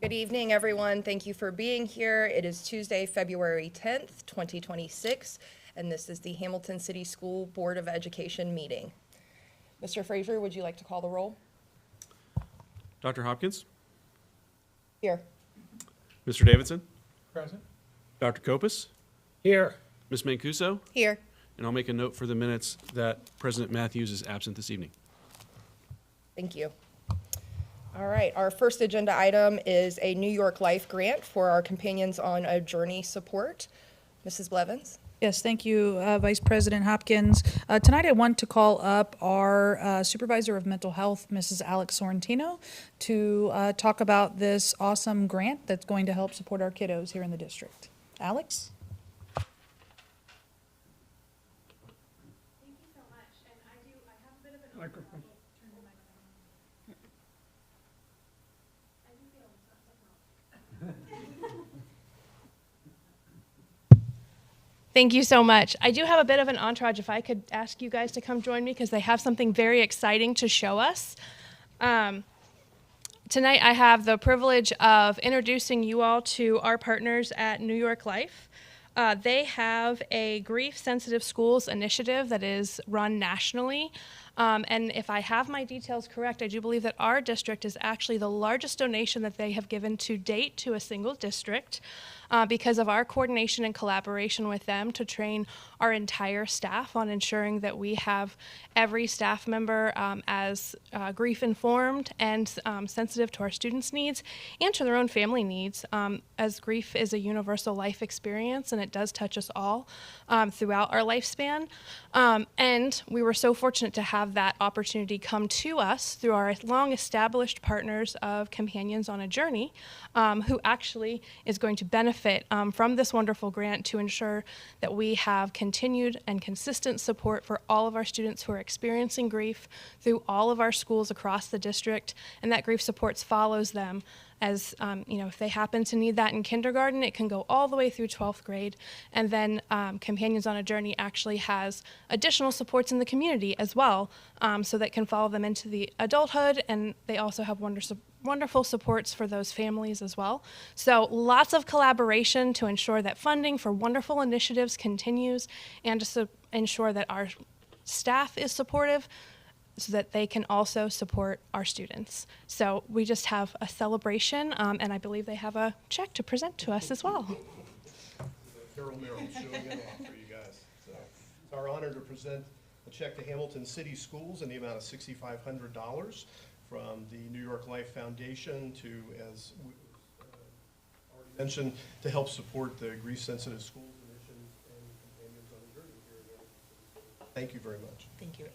Good evening, everyone. Thank you for being here. It is Tuesday, February 10th, 2026, and this is the Hamilton City School Board of Education meeting. Mr. Frazier, would you like to call the roll? Dr. Hopkins? Here. Mr. Davidson? Present. Dr. Kopis? Here. Ms. Mancuso? Here. And I'll make a note for the minutes that President Matthews is absent this evening. Thank you. All right, our first agenda item is a New York Life grant for our Companions on a Journey support. Mrs. Blevins? Yes, thank you, Vice President Hopkins. Tonight I want to call up our Supervisor of Mental Health, Mrs. Alex Sorrentino, to talk about this awesome grant that's going to help support our kiddos here in the district. Alex? Thank you so much. And I have a bit of an Microphone. Turn the microphone. I do feel it's not so wrong. Thank you so much. I do have a bit of an entourage. If I could ask you guys to come join me because they have something very exciting to show us. Tonight I have the privilege of introducing you all to our partners at New York Life. They have a grief-sensitive schools initiative that is run nationally. And if I have my details correct, I do believe that our district is actually the largest donation that they have given to date to a single district because of our coordination and collaboration with them to train our entire staff on ensuring that we have every staff member as grief-informed and sensitive to our students' needs and to their own family needs, as grief is a universal life experience and it does touch us all throughout our lifespan. And we were so fortunate to have that opportunity come to us through our long-established partners of Companions on a Journey, who actually is going to benefit from this wonderful grant to ensure that we have continued and consistent support for all of our students who are experiencing grief through all of our schools across the district, and that grief supports follows them as, if they happen to need that in kindergarten, it can go all the way through 12th grade. And then Companions on a Journey actually has additional supports in the community as well, so that can follow them into the adulthood, and they also have wonderful supports for those families as well. So lots of collaboration to ensure that funding for wonderful initiatives continues and to ensure that our staff is supportive so that they can also support our students. So we just have a celebration, and I believe they have a check to present to us as well. Carol Merrill showing it off for you guys. So it's our honor to present a check to Hamilton City Schools in the amount of $6,500 from the New York Life Foundation to, as we already mentioned, to help support the grief-sensitive schools initiative and Companions on a Journey here in Hamilton City. Thank you very much. Thank you.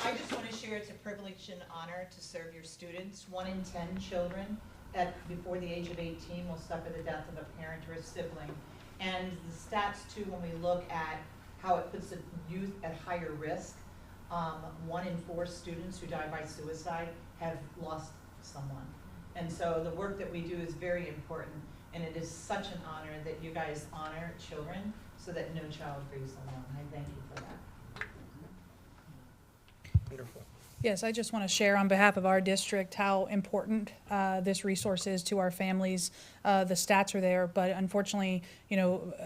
I just want to share it's a privilege and honor to serve your students. 1 in 10 children before the age of 18 will suffer the death of a parent or a sibling. And the stats too, when we look at how it puts the youth at higher risk, 1 in 4 students who die by suicide have lost someone. And so the work that we do is very important, and it is such an honor that you guys honor children so that no child grieves alone. I thank you for that. Wonderful. Yes, I just want to share on behalf of our district how important this resource is to our families. The stats are there, but unfortunately,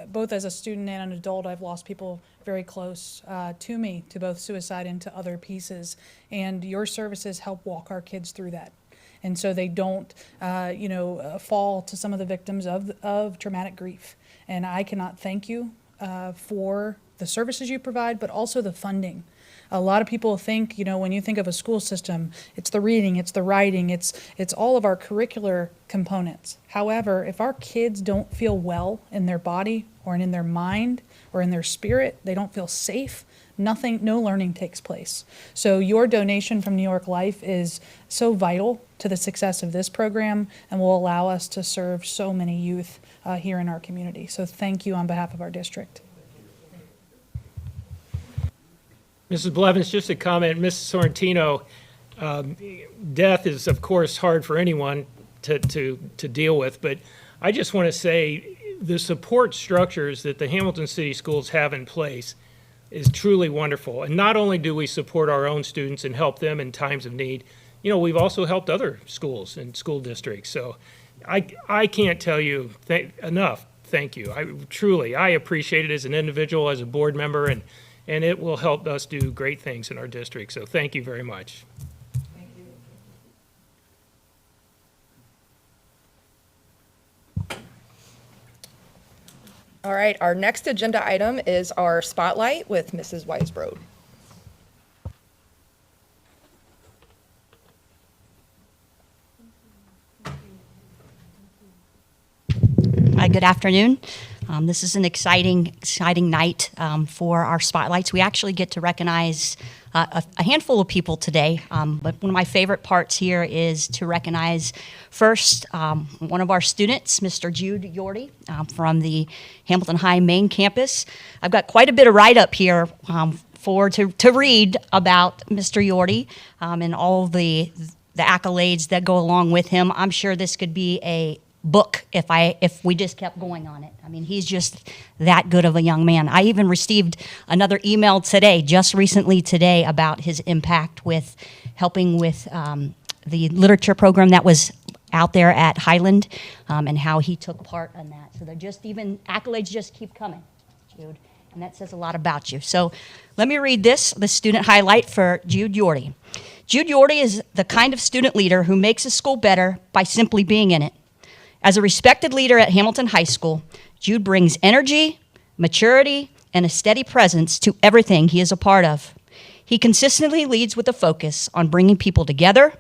both as a student and an adult, I've lost people very close to me, to both suicide and to other pieces. And your services help walk our kids through that. And so they don't, fall to some of the victims of traumatic grief. And I cannot thank you for the services you provide, but also the funding. A lot of people think, when you think of a school system, it's the reading, it's the writing, it's all of our curricular components. However, if our kids don't feel well in their body or in their mind or in their spirit, they don't feel safe, no learning takes place. So your donation from New York Life is so vital to the success of this program and will allow us to serve so many youth here in our community. So thank you on behalf of our district. Mrs. Blevins, just a comment. Mrs. Sorrentino, death is, of course, hard for anyone to deal with, but I just want to say the support structures that the Hamilton City Schools have in place is truly wonderful. And not only do we support our own students and help them in times of need, we've also helped other schools and school districts. So I can't tell you enough. Thank you. I appreciate it as an individual, as a board member, and it will help us do great things in our district. So thank you very much. All right, our next agenda item is our spotlight with Mrs. Weisbrod. Hi, good afternoon. This is an exciting night for our spotlights. We actually get to recognize a handful of people today, but one of my favorite parts here is to recognize first one of our students, Mr. Jude Yorty from the Hamilton High main campus. I've got quite a bit of write-up here to read about Mr. Yorty and all the accolades that go along with him. I'm sure this could be a book if we just kept going on it. I mean, he's just that good of a young man. I even received another email today, just recently today, about his impact with helping with the literature program that was out there at Highland, and how he took part in that. So they're just even accolades just keep coming, Jude, and that says a lot about you. So let me read the student highlight for Jude Yorty. Jude Yorty is the kind of student leader who makes a school better by simply being in it. As a respected leader at Hamilton High School, Jude brings energy, maturity, and a steady presence to everything he is a part of. He consistently leads with a focus on bringing people together,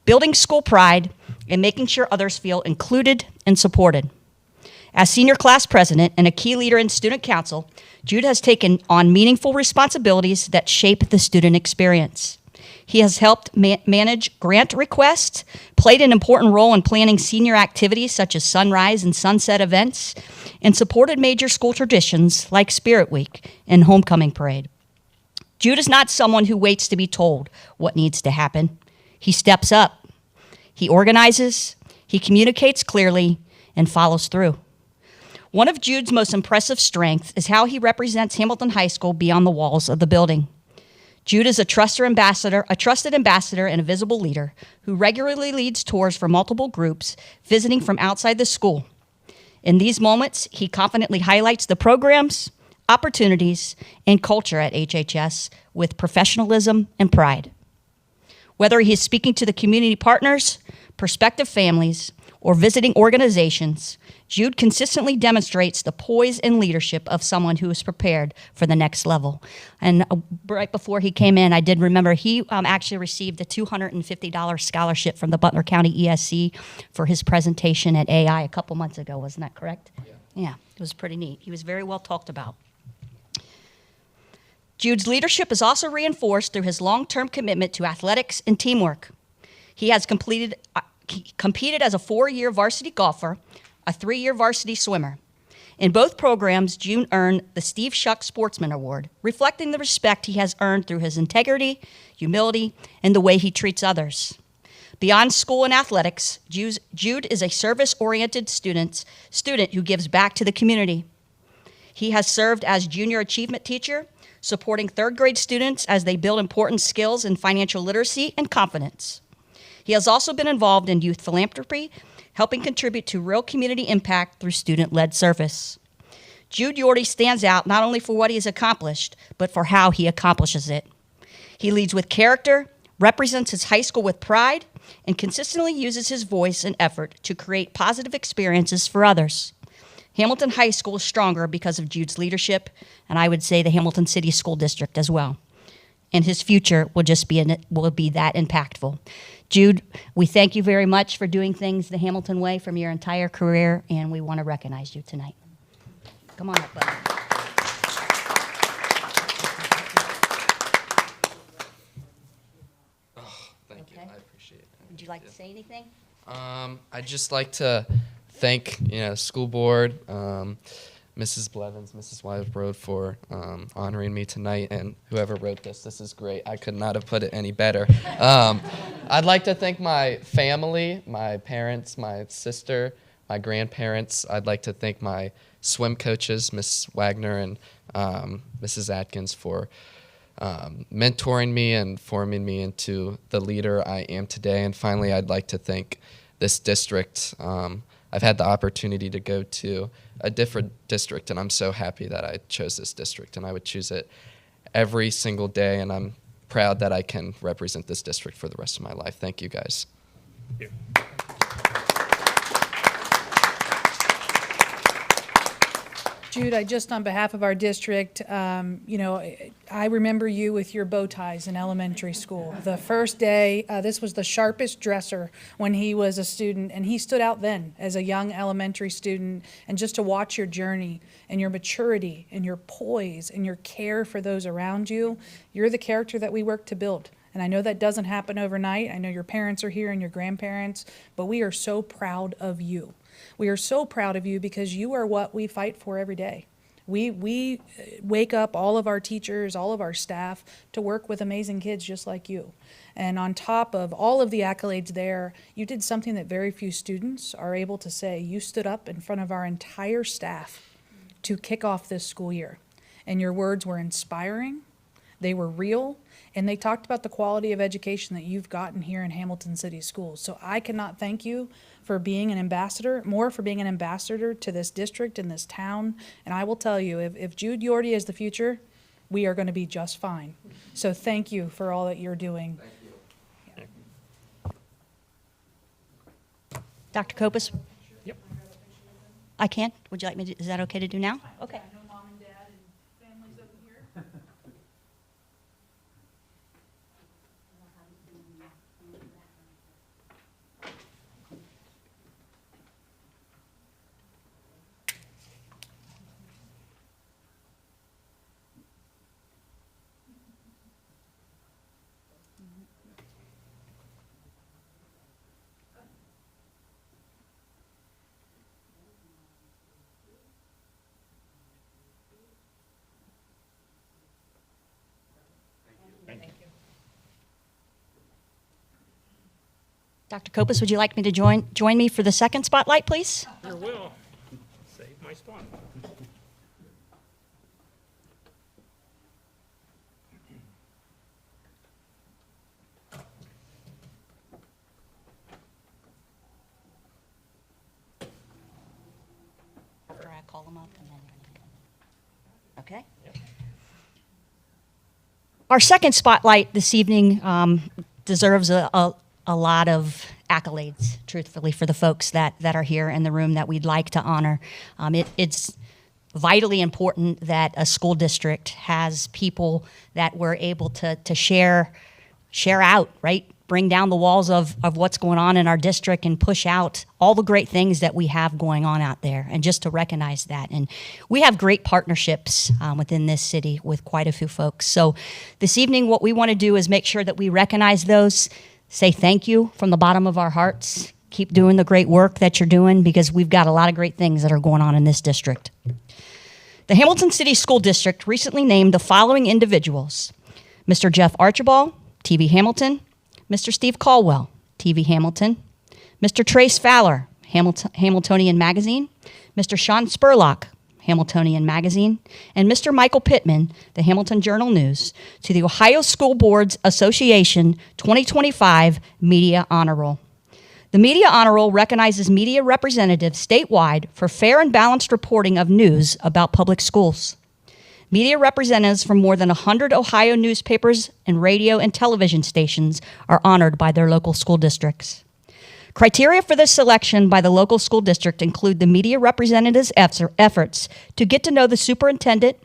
building school pride, and making sure others feel included and supported. As senior class president and a key leader in student council, Jude has taken on meaningful responsibilities that shape the student experience. He has helped manage grant requests, played an important role in planning senior activities such as sunrise and sunset events, and supported major school traditions like Spirit Week and Homecoming Parade. Jude is not someone who waits to be told what needs to happen. He steps up. He organizes, he communicates clearly, and follows through. One of Jude's most impressive strengths is how he represents Hamilton High School beyond the walls of the building. Jude is a trusted ambassador and a visible leader who regularly leads tours for multiple groups visiting from outside the school. In these moments, he confidently highlights the programs, opportunities, and culture at HHS with professionalism and pride. Whether he is speaking to the community partners, prospective families, or visiting organizations, Jude consistently demonstrates the poise and leadership of someone who is prepared for the next level. And right before he came in, I did remember he actually received a $250 scholarship from the Butler County ESC for his presentation at AI a couple months ago. Wasn't that correct? Yeah, it was pretty neat. He was very well talked about. Jude's leadership is also reinforced through his long-term commitment to athletics and teamwork. He has competed as a 4-year varsity golfer, a 3-year varsity swimmer. In both programs, Jude earned the Steve Shuck Sportsman Award, reflecting the respect he has earned through his integrity, humility, and the way he treats others. Beyond school and athletics, Jude is a service-oriented student who gives back to the community. He has served as junior achievement teacher, supporting third-grade students as they build important skills in financial literacy and confidence. He has also been involved in youth philanthropy, helping contribute to real community impact through student-led service. Jude Yorty stands out not only for what he has accomplished, but for how he accomplishes it. He leads with character, represents his high school with pride, and consistently uses his voice and effort to create positive experiences for others. Hamilton High School is stronger because of Jude's leadership, and I would say the Hamilton City School District as well. And his future will be that impactful. Jude, we thank you very much for doing things the Hamilton way from your entire career, and we want to recognize you tonight. Come on up, bud. Thank you. I appreciate it. Would you like to say anything? I'd just like to thank school board, Mrs. Blevins, Mrs. Weisbrod for honoring me tonight, and whoever wrote this. This is great. I could not have put it any better. I'd like to thank my family, my parents, my sister, my grandparents. I'd like to thank my swim coaches, Miss Wagner and Mrs. Atkins, for mentoring me and forming me into the leader I am today. And finally, I'd like to thank this district. I've had the opportunity to go to a different district, and I'm so happy that I chose this district, and I would choose it every single day, and I'm proud that I can represent this district for the rest of my life. Thank you, guys. Jude, on behalf of our district, I remember you with your bow ties in elementary school. The first day, this was the sharpest dresser when he was a student, and he stood out then as a young elementary student. And just to watch your journey and your maturity and your poise and your care for those around you, you're the character that we work to build. And I know that doesn't happen overnight. I know your parents are here and your grandparents, but we are so proud of you. We are so proud of you because you are what we fight for every day. We wake up all of our teachers, all of our staff to work with amazing kids just like you. And on top of all of the accolades there, you did something that very few students are able to say. You stood up in front of our entire staff to kick off this school year. And your words were inspiring, they were real, and they talked about the quality of education that you've gotten here in Hamilton City Schools. So I cannot thank you for being an ambassador, more for being an ambassador to this district and this town. And I will tell you, if Jude Yorty is the future, we are going to be just fine. So thank you for all that you're doing. Thank you. Dr. Kopus? Yep. I can? Would you like me to, is that okay to do now? Okay. Mom and Dad and families over here. Dr. Kopus, would you like me to join me for the second spotlight, please? Sure will. Save my spot. After I call them up and then. Okay. Yep. Our second spotlight this evening deserves a lot of accolades, truthfully, for the folks that are here in the room that we'd like to honor. It's vitally important that a school district has people that we're able to share out, right? Bring down the walls of what's going on in our district and push out all the great things that we have going on out there, and just to recognize that. And we have great partnerships within this city with quite a few folks. So this evening, what we want to do is make sure that we recognize those, say thank you from the bottom of our hearts. Keep doing the great work that you're doing, because we've got a lot of great things that are going on in this district. The Hamilton City School District recently named the following individuals: Mr. Jeff Archibald, TV Hamilton; Mr. Steve Caldwell, TV Hamilton; Mr. Trace Fowler, Hamiltonian Magazine; Mr. Sean Spurlock, Hamiltonian Magazine; and Mr. Michael Pittman, the Hamilton Journal-News, to the Ohio School Boards Association 2025 Media Honor Roll. The Media Honor Roll recognizes media representatives statewide for fair and balanced reporting of news about public schools. Media representatives from more than 100 Ohio newspapers and radio and television stations are honored by their local school districts. Criteria for this selection by the local school district include the media representatives' efforts to get to know the superintendent,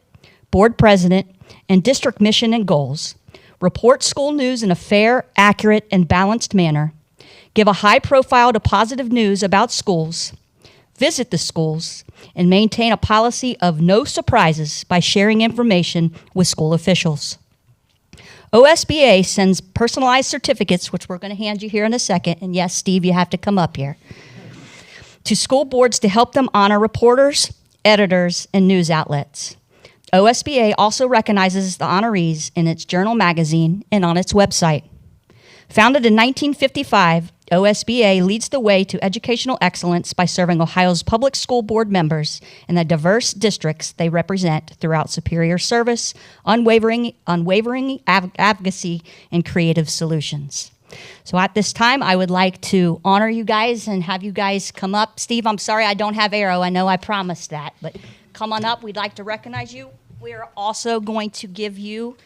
board president, and district mission and goals, report school news in a fair, accurate, and balanced manner, give a high profile to positive news about schools, visit the schools, and maintain a policy of no surprises by sharing information with school officials. OSBA sends personalized certificates, which we're going to hand you here in a second, and yes, Steve, you have to come up here, to school boards to help them honor reporters, editors, and news outlets. OSBA also recognizes the honorees in its journal magazine and on its website. Founded in 1955, OSBA leads the way to educational excellence by serving Ohio's public school board members in the diverse districts they represent throughout superior service, unwavering advocacy, and creative solutions. So at this time, I would like to honor you guys and have you guys come up. Steve, I'm sorry I don't have arrow. I know I promised that, but come on up. We'd like to recognize you. We are also going to give you,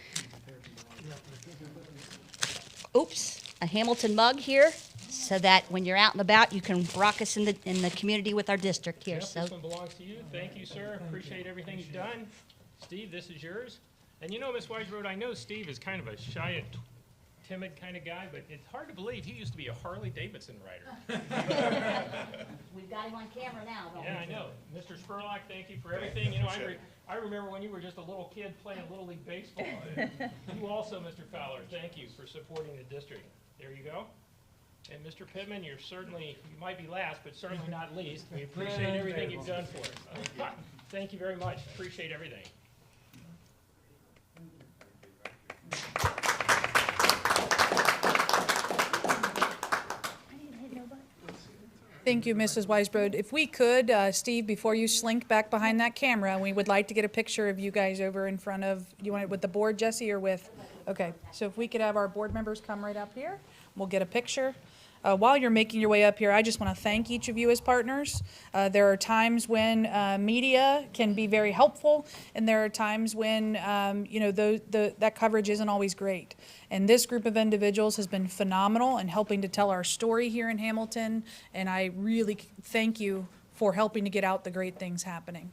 a Hamilton mug here, so that when you're out and about, you can rock us in the community with our district here. Jeff, So, this one belongs to you. Thank you, sir. Appreciate everything you've done. Steve, this is yours. And you know, Ms. Weisbrod, I know Steve is kind of a shy and timid kind of guy, but it's hard to believe he used to be a Harley-Davidson rider. we've got him on camera now, don't Yeah, I know. Mr. Spurlock, thank you for everything. You know, I remember when you were just a little kid playing Little League Baseball. You also, Mr. Fowler, thank you for supporting the district. There you go. And Mr. Pittman, you might be last, but certainly not least. We appreciate everything you've done for us. Thank you very much. Appreciate everything. Thank you, Mrs. Weisbrod. If we could, Steve, before you slink back behind that camera, we would like to get a picture of you guys over in front of, you want it with the board, Jesse, or with? Okay, so if we could have our board members come right up here, we'll get a picture. While you're making your way up here, I just want to thank each of you as partners. There are times when media can be very helpful, and there are times when that coverage isn't always great. And this group of individuals has been phenomenal in helping to tell our story here in Hamilton, and I really thank you for helping to get out the great things happening.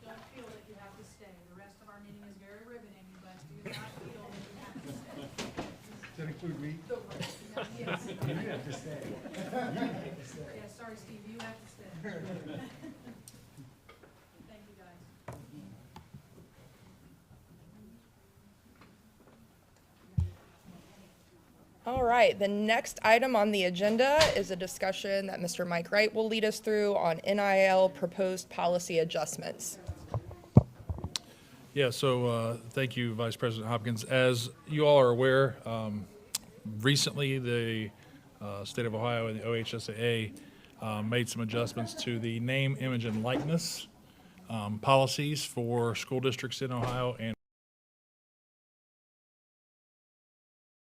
Don't feel that you have to stay. The rest of our meeting is very riveting, but do not feel that you have to stay. Does that include me? Yes. You have to stay. Yeah, sorry, Steve, you have to stay. Thank you, guys. All right, the next item on the agenda is a discussion that Mr. Mike Wright will lead us through on NIL proposed policy adjustments. Yeah, so thank you, Vice President Hopkins. As you all are aware, recently the state of Ohio and the OHSAA made some adjustments to the name, image, and likeness policies for school districts in Ohio, and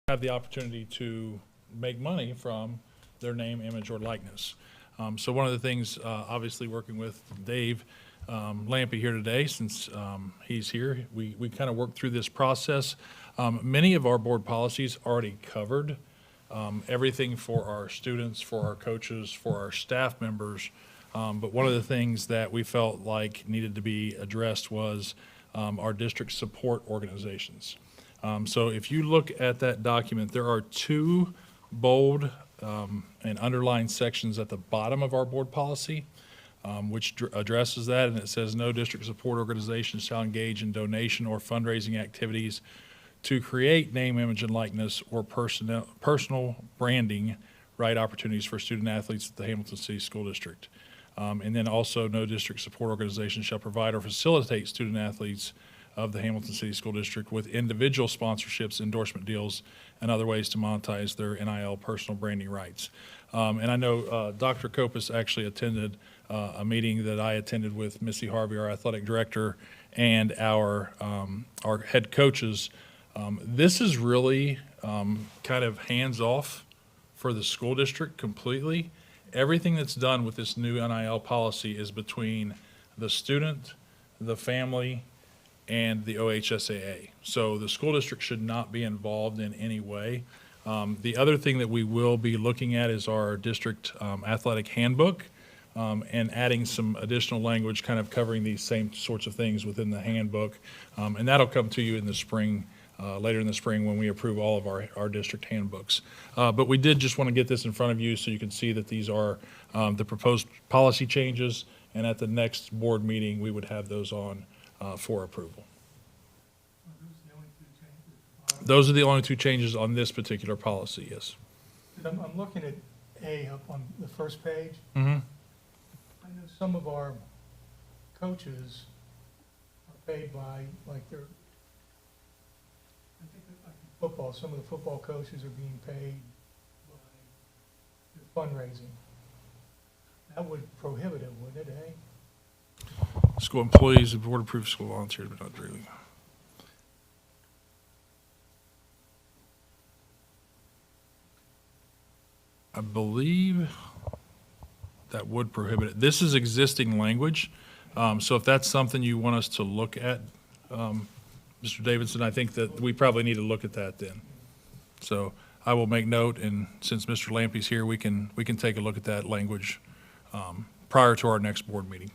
have the opportunity to make money from their name, image, or likeness. So one of the things, obviously working with Dave Lampy here today, since he's here, we kind of worked through this process. Many of our board policies already covered everything for our students, for our coaches, for our staff members. But one of the things that we felt like needed to be addressed was our district support organizations. So if you look at that document, there are two bold and underlined sections at the bottom of our board policy, which addresses that, and it says no district support organization shall engage in donation or fundraising activities to create name, image, and likeness or personal branding right opportunities for student athletes at the Hamilton City School District. And then also no district support organization shall provide or facilitate student athletes of the Hamilton City School District with individual sponsorships, endorsement deals, and other ways to monetize their NIL personal branding rights. And I know Dr. Kopis actually attended a meeting that I attended with Missy Harvey, our athletic director, and our head coaches. This is really kind of hands-off for the school district completely. Everything that's done with this new NIL policy is between the student, the family, and the OHSAA. So the school district should not be involved in any way. The other thing that we will be looking at is our district athletic handbook, and adding some additional language kind of covering these same sorts of things within the handbook. And that'll come to you in the spring, later in the spring when we approve all of our district handbooks. But we did just want to get this in front of you so you can see that these are the proposed policy changes, and at the next board meeting, we would have those on for approval. Those are the only two changes on this particular policy, yes. I'm looking at A up on the first page. Mm-hmm. I know some of our coaches are paid by, like, I think that, like, in football, some of the football coaches are being paid by their fundraising. That would prohibit it, wouldn't it, eh? School employees, board-approved school volunteers, but not really. I believe that would prohibit it. This is existing language, so if that's something you want us to look at, Mr. Davidson, I think that we probably need to look at that then. So I will make note, and since Mr. Lampy's here, we can take a look at that language prior to our next board meeting.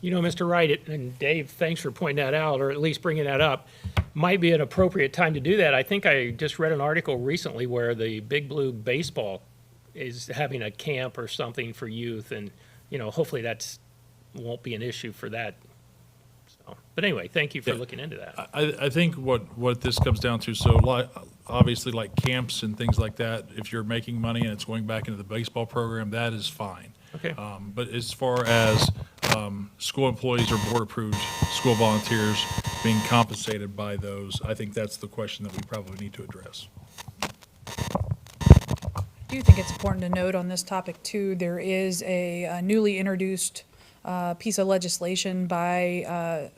You know, Mr. Wright, and Dave, thanks for pointing that out, or at least bringing that up. Might be an appropriate time to do that. I think I just read an article recently where the Big Blue Baseball is having a camp or something for youth, and, you know, hopefully that's won't be an issue for that. So, but anyway, thank you for Yeah. looking into that. I think what this comes down to, so obviously like camps and things like that, if you're making money and it's going back into the baseball program, that is fine. Okay. But as far as school employees or board-approved school volunteers being compensated by those, I think that's the question that we probably need to address. I do think it's important to note on this topic too, there is a newly introduced piece of legislation by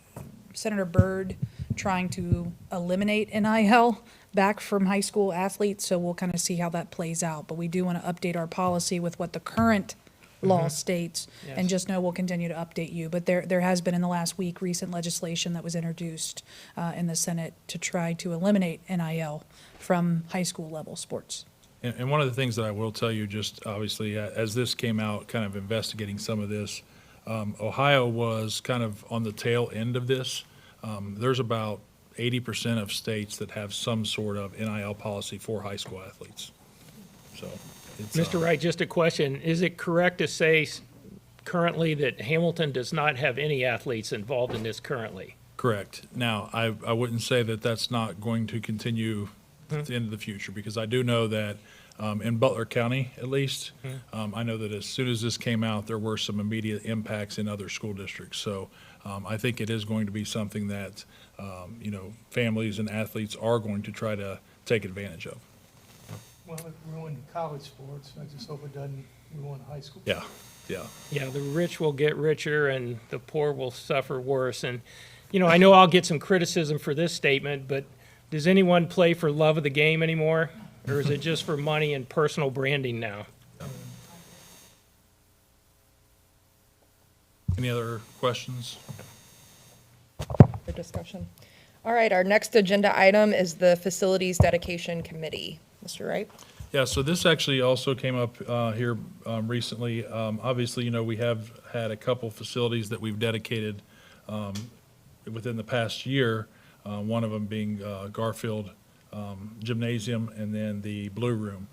Senator Byrd trying to eliminate NIL back from high school athletes, so we'll kind of see how that plays out. But we do want to update our policy with what the current law states, and Yes. just know we'll continue to update you. But there has been in the last week recent legislation that was introduced in the Senate to try to eliminate NIL from high school level sports. And one of the things that I will tell you, just obviously, as this came out, kind of investigating some of this, Ohio was kind of on the tail end of this. There's about 80% of states that have some sort of NIL policy for high school athletes. So it's, Mr. Wright, just a question. Is it correct to say currently that Hamilton does not have any athletes involved in this currently? correct. Now, I wouldn't say that that's not going to continue at the end of the future, because I do know that in Butler County, at least, I know that as soon as this came out, there were some immediate impacts in other school districts. So I think it is going to be something that, families and athletes are going to try to take advantage of. Well, it ruined college sports. I just hope it doesn't ruin high school. Yeah, yeah. Yeah, the rich will get richer and the poor will suffer worse. And, I know I'll get some criticism for this statement, but does anyone play for love of the game anymore? Or is it just for money and personal branding now? Any other questions? For discussion. All right, our next agenda item is the Facilities Dedication Committee. Mr. Wright? Yeah, so this actually also came up here recently. Obviously, we have had a couple facilities that we've dedicated within the past year, one of them being Garfield Gymnasium and then the Blue Room.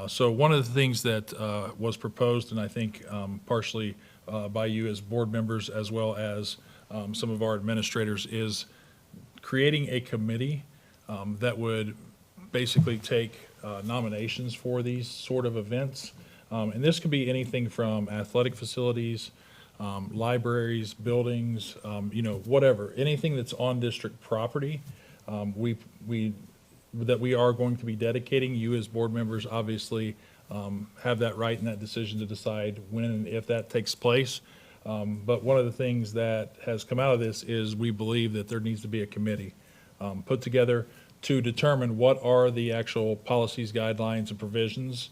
So one of the things that was proposed, and I think partially by you as board members as well as some of our administrators, is creating a committee that would basically take nominations for these sort of events. And this could be anything from athletic facilities, libraries, buildings, whatever, anything that's on district property. That we are going to be dedicating. You as board members obviously have that right and that decision to decide when and if that takes place. But one of the things that has come out of this is we believe that there needs to be a committee put together to determine what are the actual policies, guidelines, and provisions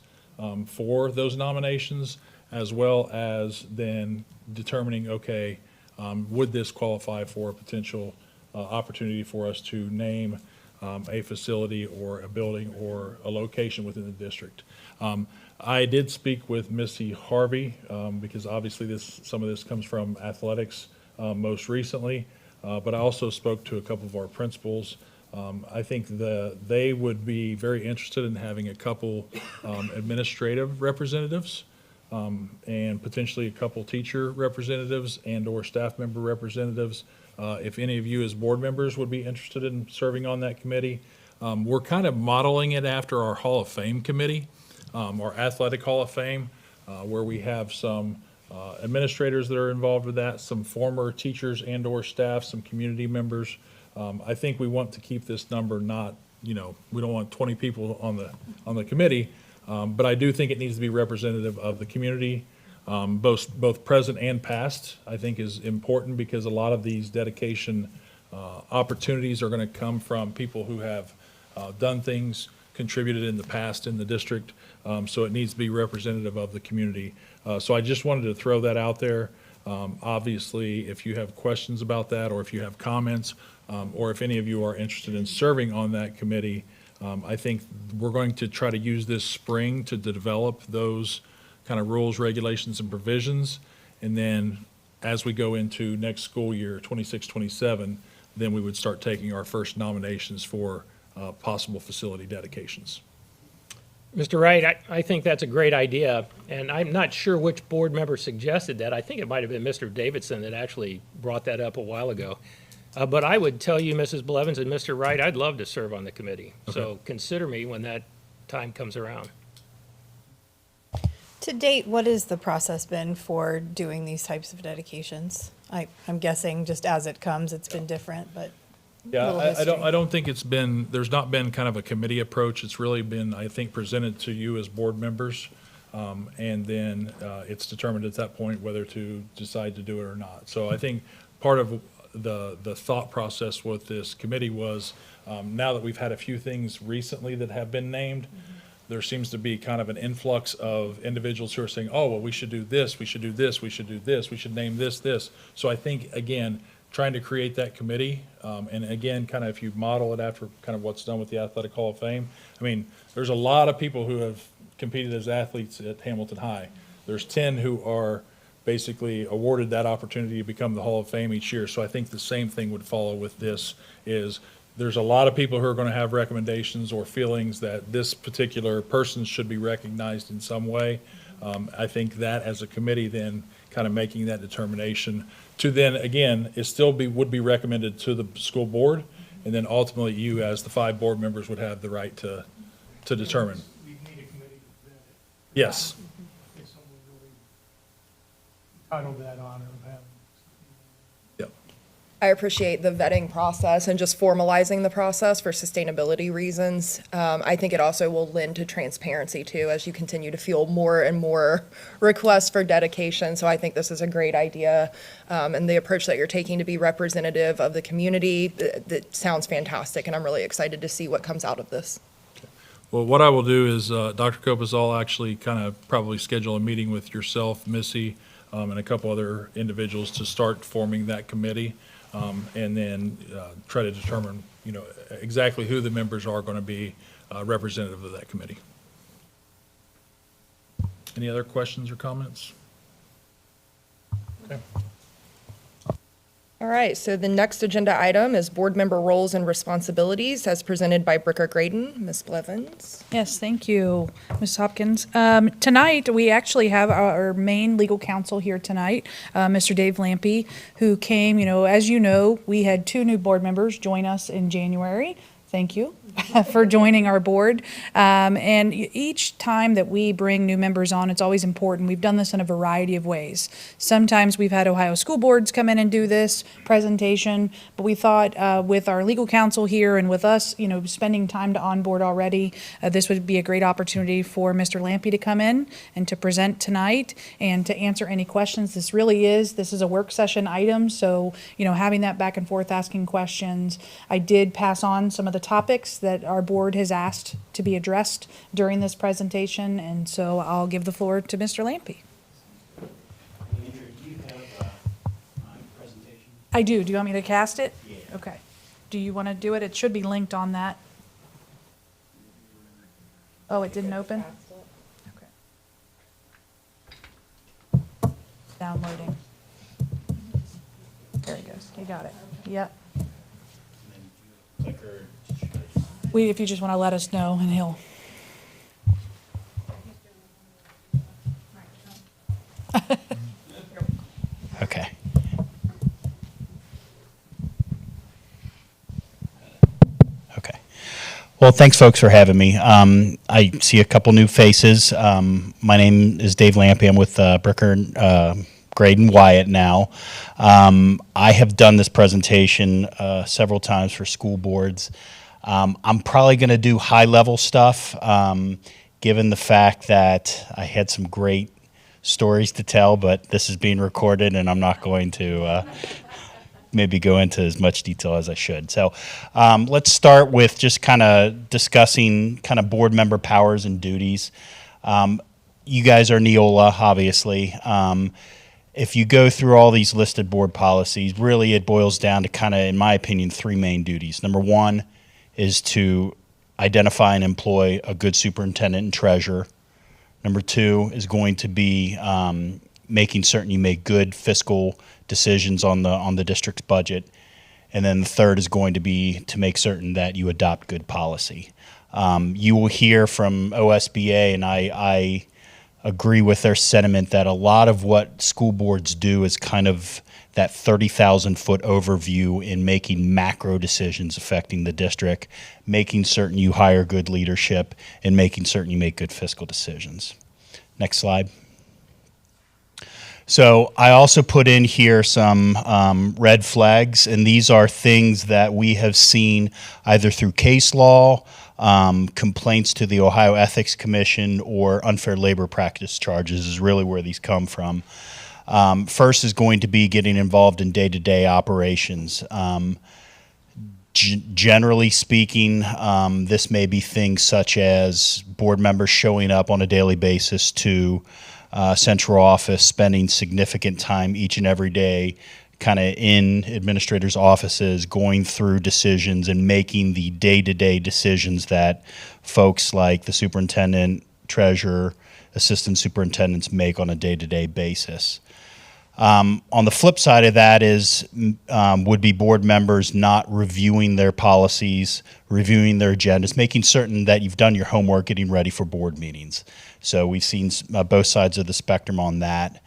for those nominations, as well as then determining, okay, would this qualify for a potential opportunity for us to name a facility or a building or a location within the district. I did speak with Missy Harvey because obviously some of this comes from athletics most recently, but I also spoke to a couple of our principals. I think they would be very interested in having a couple administrative representatives and potentially a couple teacher representatives and/or staff member representatives. If any of you as board members would be interested in serving on that committee. We're kind of modeling it after our Hall of Fame committee, our Athletic Hall of Fame, where we have some administrators that are involved with that, some former teachers and/or staff, some community members. I think we want to keep this number not, we don't want 20 people on the committee, but I do think it needs to be representative of the community. Both present and past, I think is important because a lot of these dedication opportunities are going to come from people who have done things, contributed in the past in the district, so it needs to be representative of the community. So I just wanted to throw that out there. Obviously, if you have questions about that or if you have comments or if any of you are interested in serving on that committee, I think we're going to try to use this spring to develop those kind of rules, regulations, and provisions. And then as we go into next school year, 26-27, then we would start taking our first nominations for possible facility dedications. Mr. Wright, I think that's a great idea, and I'm not sure which board member suggested that. I think it might have been Mr. Davidson that actually brought that up a while ago. But I would tell you, Mrs. Blevins and Mr. Wright, I'd love to serve on the committee. Okay. So consider me when that time comes around. To date, what has the process been for doing these types of dedications? I'm guessing just as it comes, it's been different, but a little Yeah, history. I don't think there's not been kind of a committee approach. It's really been, I think, presented to you as board members. And then it's determined at that point whether to decide to do it or not. So I think part of the thought process with this committee was, now that we've had a few things recently that have been named, there seems to be kind of an influx of individuals who are saying, oh, well, we should do this, we should do this, we should do this, we should name this. So I think, again, trying to create that committee, and again, kind of if you model it after kind of what's done with the Athletic Hall of Fame, I mean, there's a lot of people who have competed as athletes at Hamilton High. There's 10 who are basically awarded that opportunity to become the Hall of Fame each year. So I think the same thing would follow with this is there's a lot of people who are going to have recommendations or feelings that this particular person should be recognized in some way. I think that as a committee then kind of making that determination to then, again, it still would be recommended to the school board, and then ultimately you as the 5 board members would have the right to determine. We need a committee to vet it. Yes. If someone really entitled that honor of having. Yep. I appreciate the vetting process and just formalizing the process for sustainability reasons. I think it also will lend to transparency too, as you continue to feel more and more requests for dedication. So I think this is a great idea. And the approach that you're taking to be representative of the community, that sounds fantastic. And I'm really excited to see what comes out of this. Well, what I will do is, Dr. Copas, I'll actually kind of probably schedule a meeting with yourself, Missy, and a couple other individuals to start forming that committee. And then try to determine, exactly who the members are going to be representative of that committee. Any other questions or comments? Okay. All right, so the next agenda item is board member roles and responsibilities as presented by Bricker Graydon. Ms. Blevins. Yes, thank you, Ms. Hopkins. Tonight, we actually have our main legal counsel here tonight, Mr. Dave Lampy, who came, as you know, we had 2 new board members join us in January. Thank you for joining our board. And each time that we bring new members on, it's always important. We've done this in a variety of ways. Sometimes we've had Ohio school boards come in and do this presentation, but we thought with our legal counsel here and with us, spending time to onboard already, this would be a great opportunity for Mr. Lampy to come in and to present tonight and to answer any questions. This is a work session item, so, having that back and forth, asking questions. I did pass on some of the topics that our board has asked to be addressed during this presentation, and so I'll give the floor to Mr. Lampy. Andrew, do you have my I do. Do you want me to cast it? Yeah. Okay. Do you want to do it? It should be linked on that. Oh, it didn't open? Okay. Downloading. There it goes. You got it. Yep. If you just want to let us know, and he'll. Okay. Okay. Well, thanks, folks, for having me. I see a couple new faces. My name is Dave Lampy. I'm with Bricker, Graydon, Wyatt now. I have done this presentation several times for school boards. I'm probably going to do high-level stuff, given the fact that I had some great stories to tell, but this is being recorded, and I'm not going to maybe go into as much detail as I should. So let's start with just kind of discussing kind of board member powers and duties. You guys are Neola, obviously. If you go through all these listed board policies, really it boils down to kind of, in my opinion, three main duties. Number one is to identify and employ a good superintendent and treasurer. Number two is going to be making certain you make good fiscal decisions on the district's budget. And then the third is going to be to make certain that you adopt good policy. You will hear from OSBA, and I agree with their sentiment that a lot of what school boards do is kind of that 30,000-foot overview in making macro decisions affecting the district, making certain you hire good leadership, and making certain you make good fiscal decisions. Next slide. So I also put in here some red flags, and these are things that we have seen either through case law, complaints to the Ohio Ethics Commission, or unfair labor practice charges is really where these come from. First is going to be getting involved in day-to-day operations. Generally speaking, this may be things such as board members showing up on a daily basis to central office, spending significant time each and every day kind of in administrators' offices, going through decisions and making the day-to-day decisions that folks like the superintendent, treasurer, assistant superintendents make on a day-to-day basis. On the flip side of that is would be board members not reviewing their policies, reviewing their agendas, making certain that you've done your homework, getting ready for board meetings. So we've seen both sides of the spectrum on that.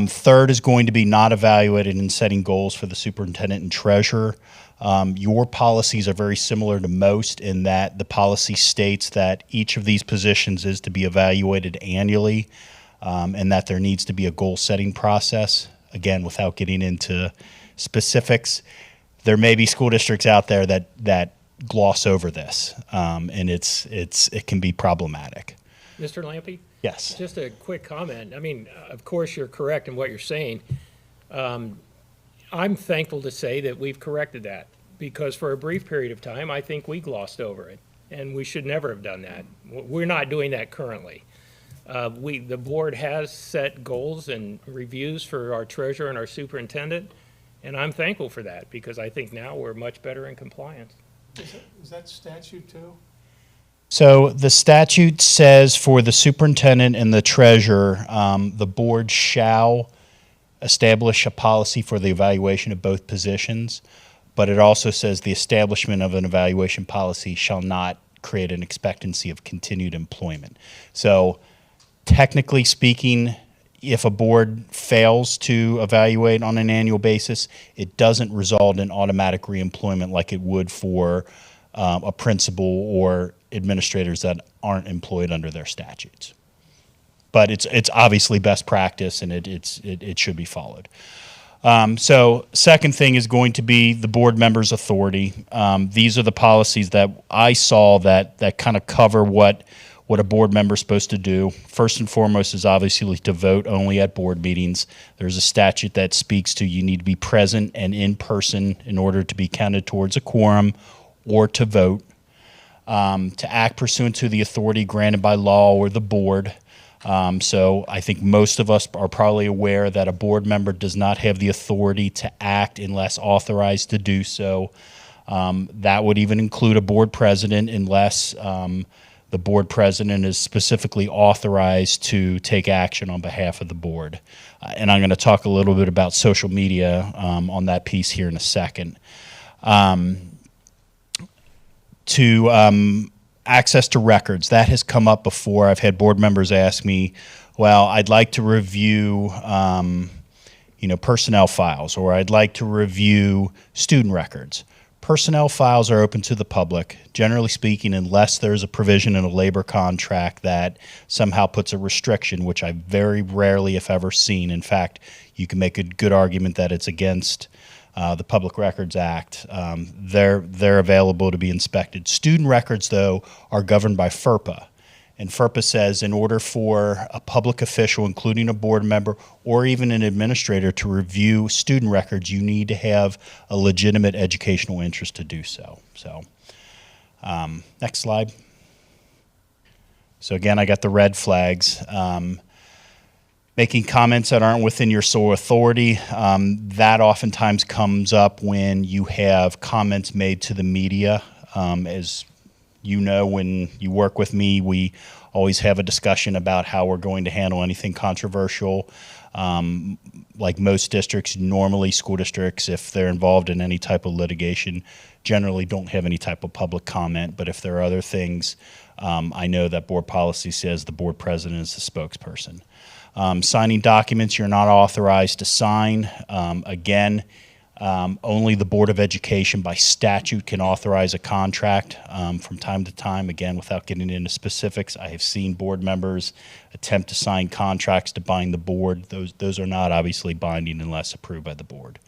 Third is going to be not evaluated in setting goals for the superintendent and treasurer. Your policies are very similar to most in that the policy states that each of these positions is to be evaluated annually, and that there needs to be a goal-setting process. Again, without getting into specifics, there may be school districts out there that gloss over this, and it can be problematic. Mr. Lampy? Yes. Just a quick comment. I mean, of course, you're correct in what you're saying. I'm thankful to say that we've corrected that, because for a brief period of time, I think we glossed over it, and we should never have done that. We're not doing that currently. The board has set goals and reviews for our treasurer and our superintendent, and I'm thankful for that, because I think now we're much better in compliance. Is that statute too? So the statute says for the superintendent and the treasurer, the board shall establish a policy for the evaluation of both positions, but it also says the establishment of an evaluation policy shall not create an expectancy of continued employment. So technically speaking, if a board fails to evaluate on an annual basis, it doesn't result in automatic reemployment like it would for a principal or administrators that aren't employed under their statutes. But it's obviously best practice, and it should be followed. So second thing is going to be the board members' authority. These are the policies that I saw that kind of cover what a board member is supposed to do. First and foremost is obviously to vote only at board meetings. There's a statute that speaks to you need to be present and in person in order to be counted towards a quorum or to vote. To act pursuant to the authority granted by law or the board. So I think most of us are probably aware that a board member does not have the authority to act unless authorized to do so. That would even include a board president unless the board president is specifically authorized to take action on behalf of the board. And I'm going to talk a little bit about social media on that piece here in a second. Access to records, that has come up before. I've had board members ask me, well, I'd like to review personnel files, or I'd like to review student records. Personnel files are open to the public, generally speaking, unless there's a provision in a labor contract that somehow puts a restriction, which I very rarely, if ever, seen. In fact, you can make a good argument that it's against the Public Records Act. They're available to be inspected. Student records, though, are governed by FERPA. And FERPA says in order for a public official, including a board member or even an administrator, to review student records, you need to have a legitimate educational interest to do so. So, next slide. So again, I got the red flags. Making comments that aren't within your sole authority, that oftentimes comes up when you have comments made to the media. As you know, when you work with me, we always have a discussion about how we're going to handle anything controversial. Like most districts, normally school districts, if they're involved in any type of litigation, generally don't have any type of public comment. But if there are other things, I know that board policy says the board president is the spokesperson. Signing documents you're not authorized to sign. Again, only the Board of Education by statute can authorize a contract. From time to time, again, without getting into specifics, I have seen board members attempt to sign contracts to bind the board. Those are not obviously binding unless approved by the board.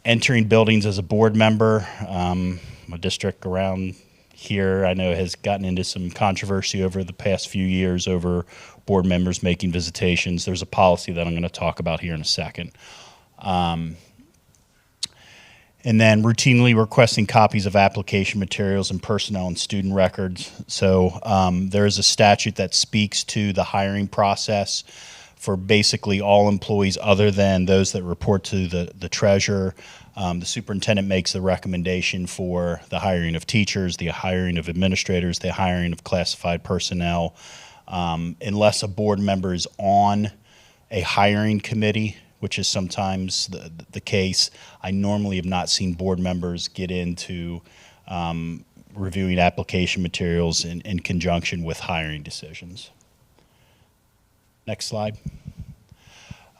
Entering buildings as a board member. My district around here, I know, has gotten into some controversy over the past few years over board members making visitations. There's a policy that I'm going to talk about here in a second. And then routinely requesting copies of application materials and personnel and student records. So there is a statute that speaks to the hiring process for basically all employees other than those that report to the treasurer. The superintendent makes the recommendation for the hiring of teachers, the hiring of administrators, the hiring of classified personnel. Unless a board member is on a hiring committee, which is sometimes the case, I normally have not seen board members get into reviewing application materials in conjunction with hiring decisions. Next slide.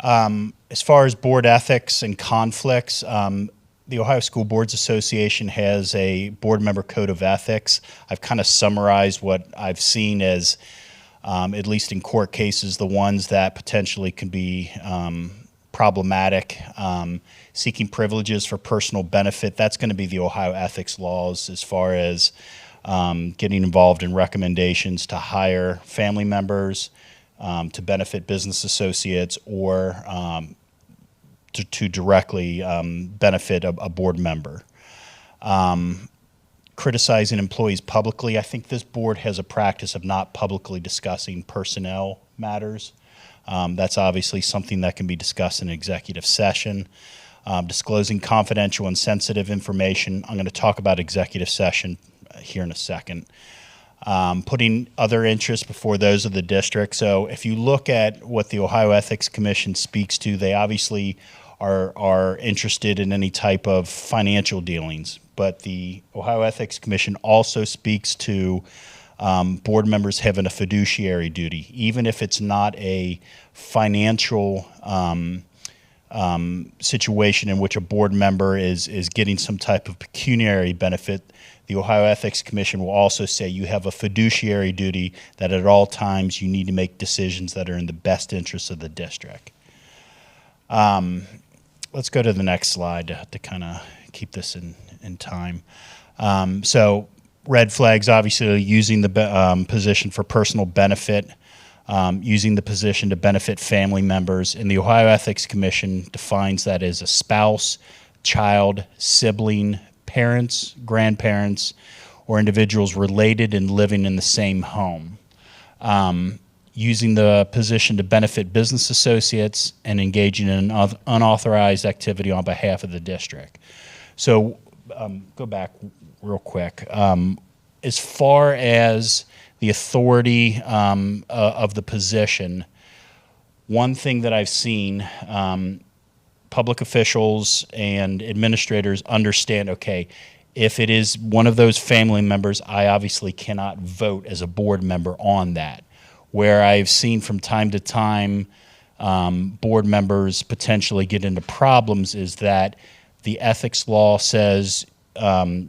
As far as board ethics and conflicts, the Ohio School Boards Association has a board member code of ethics. I've kind of summarized what I've seen as, at least in court cases, the ones that potentially can be problematic. Seeking privileges for personal benefit, that's going to be the Ohio ethics laws as far as getting involved in recommendations to hire family members, to benefit business associates, or to directly benefit a board member. Criticizing employees publicly. I think this board has a practice of not publicly discussing personnel matters. That's obviously something that can be discussed in executive session. Disclosing confidential and sensitive information. I'm going to talk about executive session here in a second. Putting other interests before those of the district. So if you look at what the Ohio Ethics Commission speaks to, they obviously are interested in any type of financial dealings. But the Ohio Ethics Commission also speaks to board members having a fiduciary duty, even if it's not a financial situation in which a board member is getting some type of pecuniary benefit. The Ohio Ethics Commission will also say you have a fiduciary duty that at all times you need to make decisions that are in the best interest of the district. Let's go to the next slide to kind of keep this in time. So red flags, obviously using the position for personal benefit, using the position to benefit family members. And the Ohio Ethics Commission defines that as a spouse, child, sibling, parents, grandparents, or individuals related and living in the same home. using the position to benefit business associates, and engaging in unauthorized activity on behalf of the district. So go back real quick. As far as the authority of the position, one thing that I've seen, public officials and administrators understand, okay, if it is one of those family members, I obviously cannot vote as a board member on that. Where I've seen from time to time board members potentially get into problems is that the ethics law says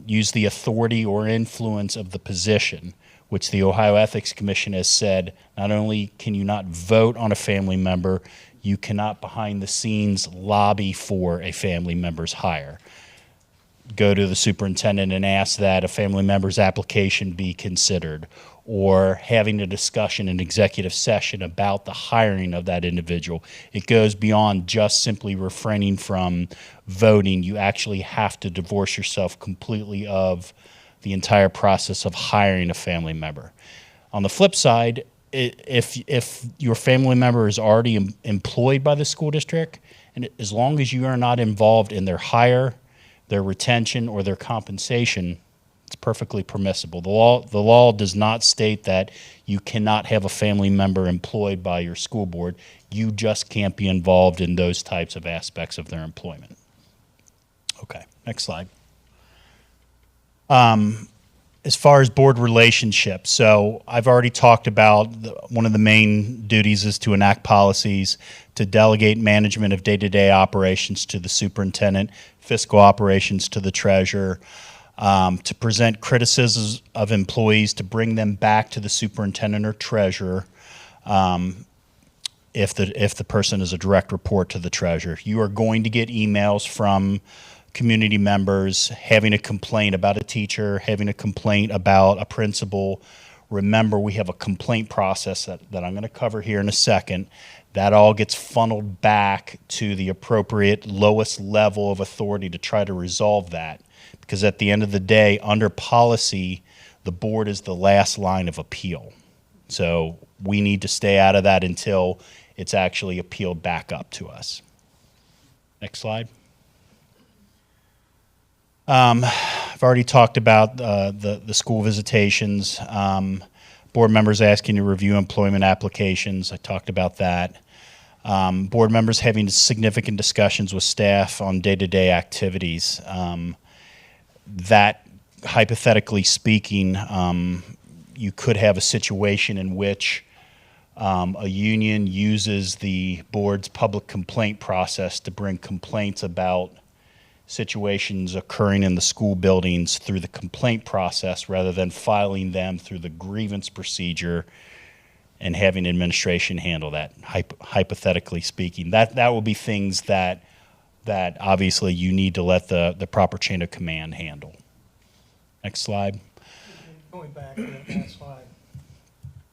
use the authority or influence of the position, which the Ohio Ethics Commission has said not only can you not vote on a family member, you cannot behind the scenes lobby for a family member's hire. Go to the superintendent and ask that a family member's application be considered, or having a discussion in executive session about the hiring of that individual. It goes beyond just simply refraining from voting. You actually have to divorce yourself completely of the entire process of hiring a family member. On the flip side, if your family member is already employed by the school district, and as long as you are not involved in their hire, their retention, or their compensation, it's perfectly permissible. The law does not state that you cannot have a family member employed by your school board. You just can't be involved in those types of aspects of their employment. Okay, next slide. As far as board relationships, so I've already talked about one of the main duties is to enact policies, to delegate management of day-to-day operations to the superintendent, fiscal operations to the treasurer, to present criticisms of employees, to bring them back to the superintendent or treasurer, if the person is a direct report to the treasurer. You are going to get emails from community members having a complaint about a teacher, having a complaint about a principal. Remember, we have a complaint process that I'm going to cover here in a second. That all gets funneled back to the appropriate lowest level of authority to try to resolve that. Because at the end of the day, under policy, the board is the last line of appeal. So we need to stay out of that until it's actually appealed back up to us. Next slide. I've already talked about the school visitations. Board members asking to review employment applications. I talked about that. Board members having significant discussions with staff on day-to-day activities. That, hypothetically speaking, you could have a situation in which a union uses the board's public complaint process to bring complaints about situations occurring in the school buildings through the complaint process rather than filing them through the grievance procedure and having administration handle that, hypothetically speaking. That will be things that obviously you need to let the proper chain of command handle. Next slide. Going back to that last slide.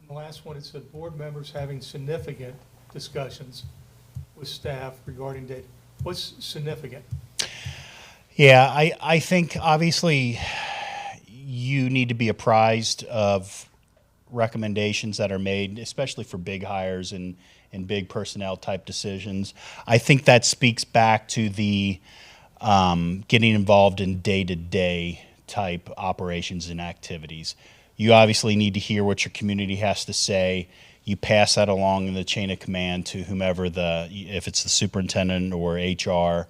The last one, it said board members having significant discussions with staff regarding data. What's significant? Yeah, I think obviously you need to be apprised of recommendations that are made, especially for big hires and big personnel type decisions. I think that speaks back to the getting involved in day-to-day type operations and activities. You obviously need to hear what your community has to say. You pass that along in the chain of command to whomever if it's the superintendent or HR,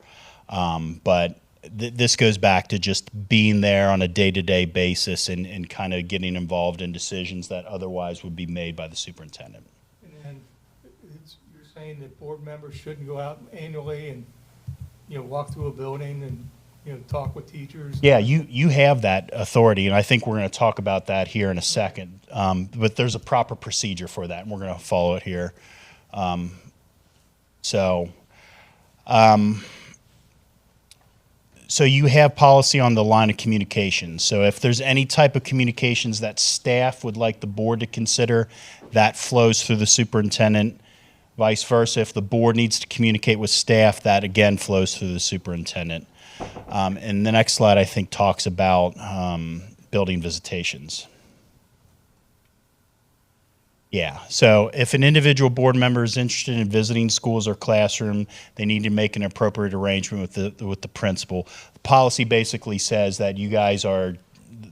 but this goes back to just being there on a day-to-day basis and kind of getting involved in decisions that otherwise would be made by the superintendent. And you're saying that board members shouldn't go out annually and, walk through a building and, talk with teachers? Yeah, you have that authority, and I think we're going to talk about that here in a second. But there's a proper procedure for that, and we're going to follow it here. So you have policy on the line of communication. So if there's any type of communications that staff would like the board to consider, that flows through the superintendent. Vice versa, if the board needs to communicate with staff, that again flows through the superintendent. And the next slide, I think, talks about building visitations. Yeah, so if an individual board member is interested in visiting schools or classroom, they need to make an appropriate arrangement with the principal. The policy basically says that you guys are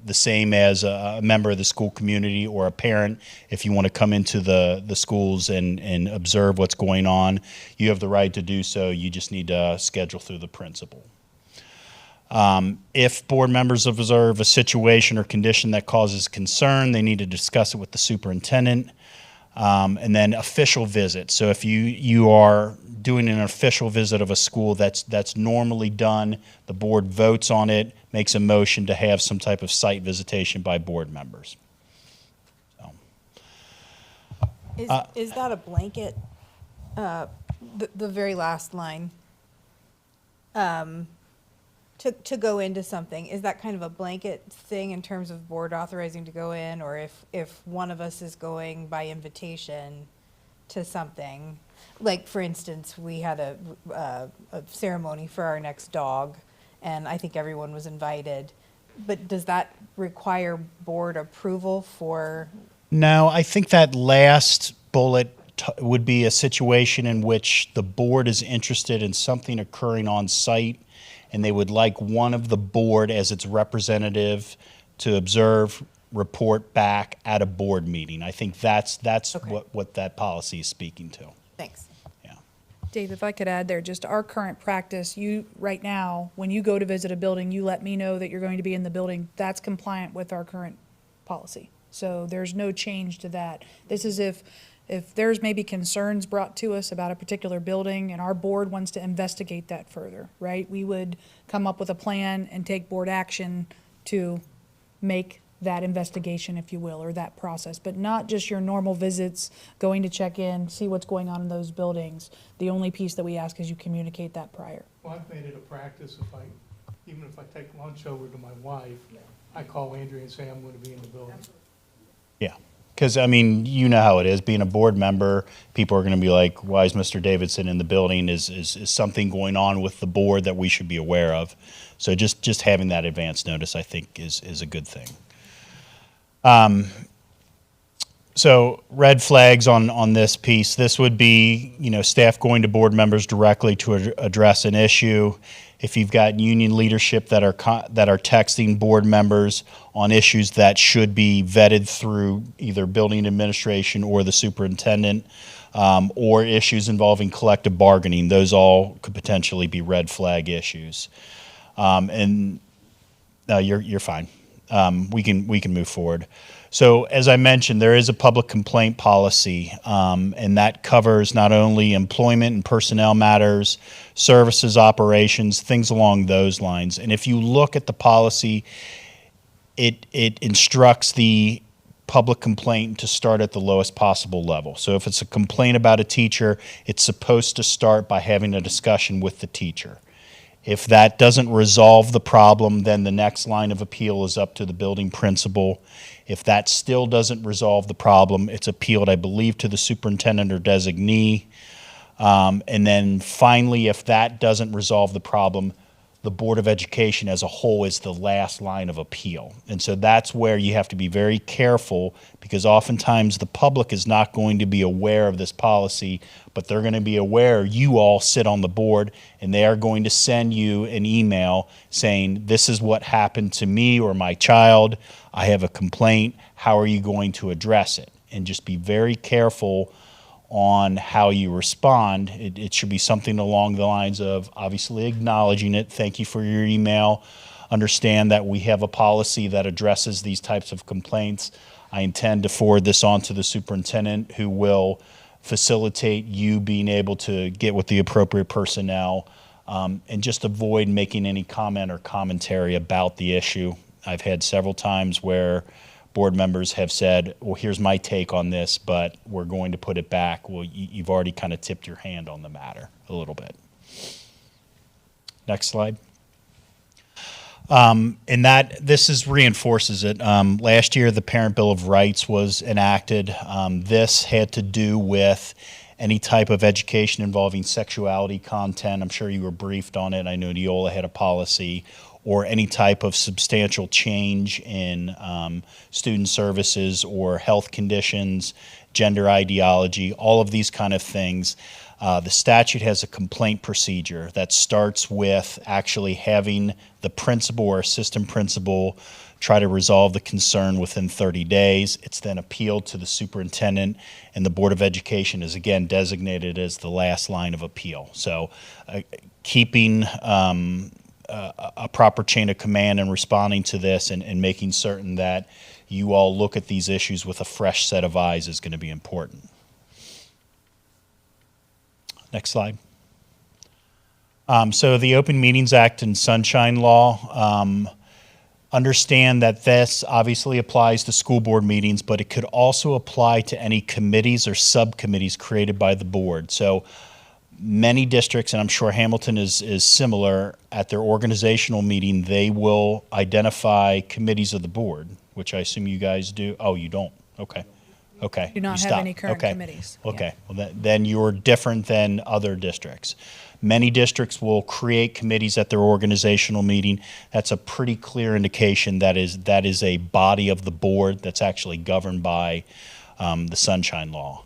the same as a member of the school community or a parent. If you want to come into the schools and observe what's going on, you have the right to do so. You just need to schedule through the principal. If board members observe a situation or condition that causes concern, they need to discuss it with the superintendent. And then official visit. So if you are doing an official visit of a school that's normally done, the board votes on it, makes a motion to have some type of site visitation by board members. So, Is that a blanket, the very last line? To go into something, is that kind of a blanket thing in terms of board authorizing to go in, or if one of us is going by invitation to something? Like, for instance, we had a ceremony for our next dog, and I think everyone was invited. But does that require board approval for? no, I think that last bullet would be a situation in which the board is interested in something occurring on site, and they would like one of the board as its representative to observe, report back at a board meeting. I think that's Okay. what that policy is speaking to. Thanks. Yeah. Dave, if I could add there, just our current practice, right now, when you go to visit a building, you let me know that you're going to be in the building. That's compliant with our current policy. So there's no change to that. This is if there's maybe concerns brought to us about a particular building and our board wants to investigate that further, right? We would come up with a plan and take board action to make that investigation, if you will, or that process, but not just your normal visits, going to check in, see what's going on in those buildings. The only piece that we ask is you communicate that prior. Well, I've made it a practice even if I take lunch over to my wife, I call Andrea and say I'm going to be in the building. Yeah, because, I mean, you know how it is. Being a board member, people are going to be like, why is Mr. Davidson in the building? Is something going on with the board that we should be aware of? So just having that advance notice, I think, is a good thing. So red flags on this piece. This would be, staff going to board members directly to address an issue. If you've got union leadership that are texting board members on issues that should be vetted through either building administration or the superintendent, or issues involving collective bargaining, those all could potentially be red flag issues. And no, you're fine. We can move forward. So as I mentioned, there is a public complaint policy, and that covers not only employment and personnel matters, services, operations, things along those lines. And if you look at the policy, it instructs the public complaint to start at the lowest possible level. So if it's a complaint about a teacher, it's supposed to start by having a discussion with the teacher. If that doesn't resolve the problem, then the next line of appeal is up to the building principal. If that still doesn't resolve the problem, it's appealed, I believe, to the superintendent or designee. And then finally, if that doesn't resolve the problem, the Board of Education as a whole is the last line of appeal. And so that's where you have to be very careful, because oftentimes the public is not going to be aware of this policy, but they're going to be aware you all sit on the board, and they are going to send you an email saying, this is what happened to me or my child. I have a complaint. How are you going to address it? And just be very careful on how you respond. It should be something along the lines of obviously acknowledging it. Thank you for your email. Understand that we have a policy that addresses these types of complaints. I intend to forward this on to the superintendent, who will facilitate you being able to get with the appropriate personnel, and just avoid making any comment or commentary about the issue. I've had several times where board members have said, well, here's my take on this, but we're going to put it back. Well, you've already kind of tipped your hand on the matter a little bit. Next slide. And this reinforces it. Last year, the Parent Bill of Rights was enacted. This had to do with any type of education involving sexuality content. I'm sure you were briefed on it. I know Neola had a policy, or any type of substantial change in student services or health conditions, gender ideology, all of these kind of things. The statute has a complaint procedure that starts with actually having the principal or assistant principal try to resolve the concern within 30 days. It's then appealed to the superintendent, and the Board of Education is again designated as the last line of appeal. So keeping a proper chain of command and responding to this and making certain that you all look at these issues with a fresh set of eyes is going to be important. Next slide. So the Open Meetings Act and Sunshine Law, understand that this obviously applies to school board meetings, but it could also apply to any committees or subcommittees created by the board. So many districts, and I'm sure Hamilton is similar, at their organizational meeting, they will identify committees of the board, which I assume you guys do. Oh, you don't? Okay. Okay. Do not You have stop. any current Okay. committees. Yeah. Okay. Well, then you're different than other districts. Many districts will create committees at their organizational meeting. That's a pretty clear indication that is a body of the board that's actually governed by the Sunshine Law.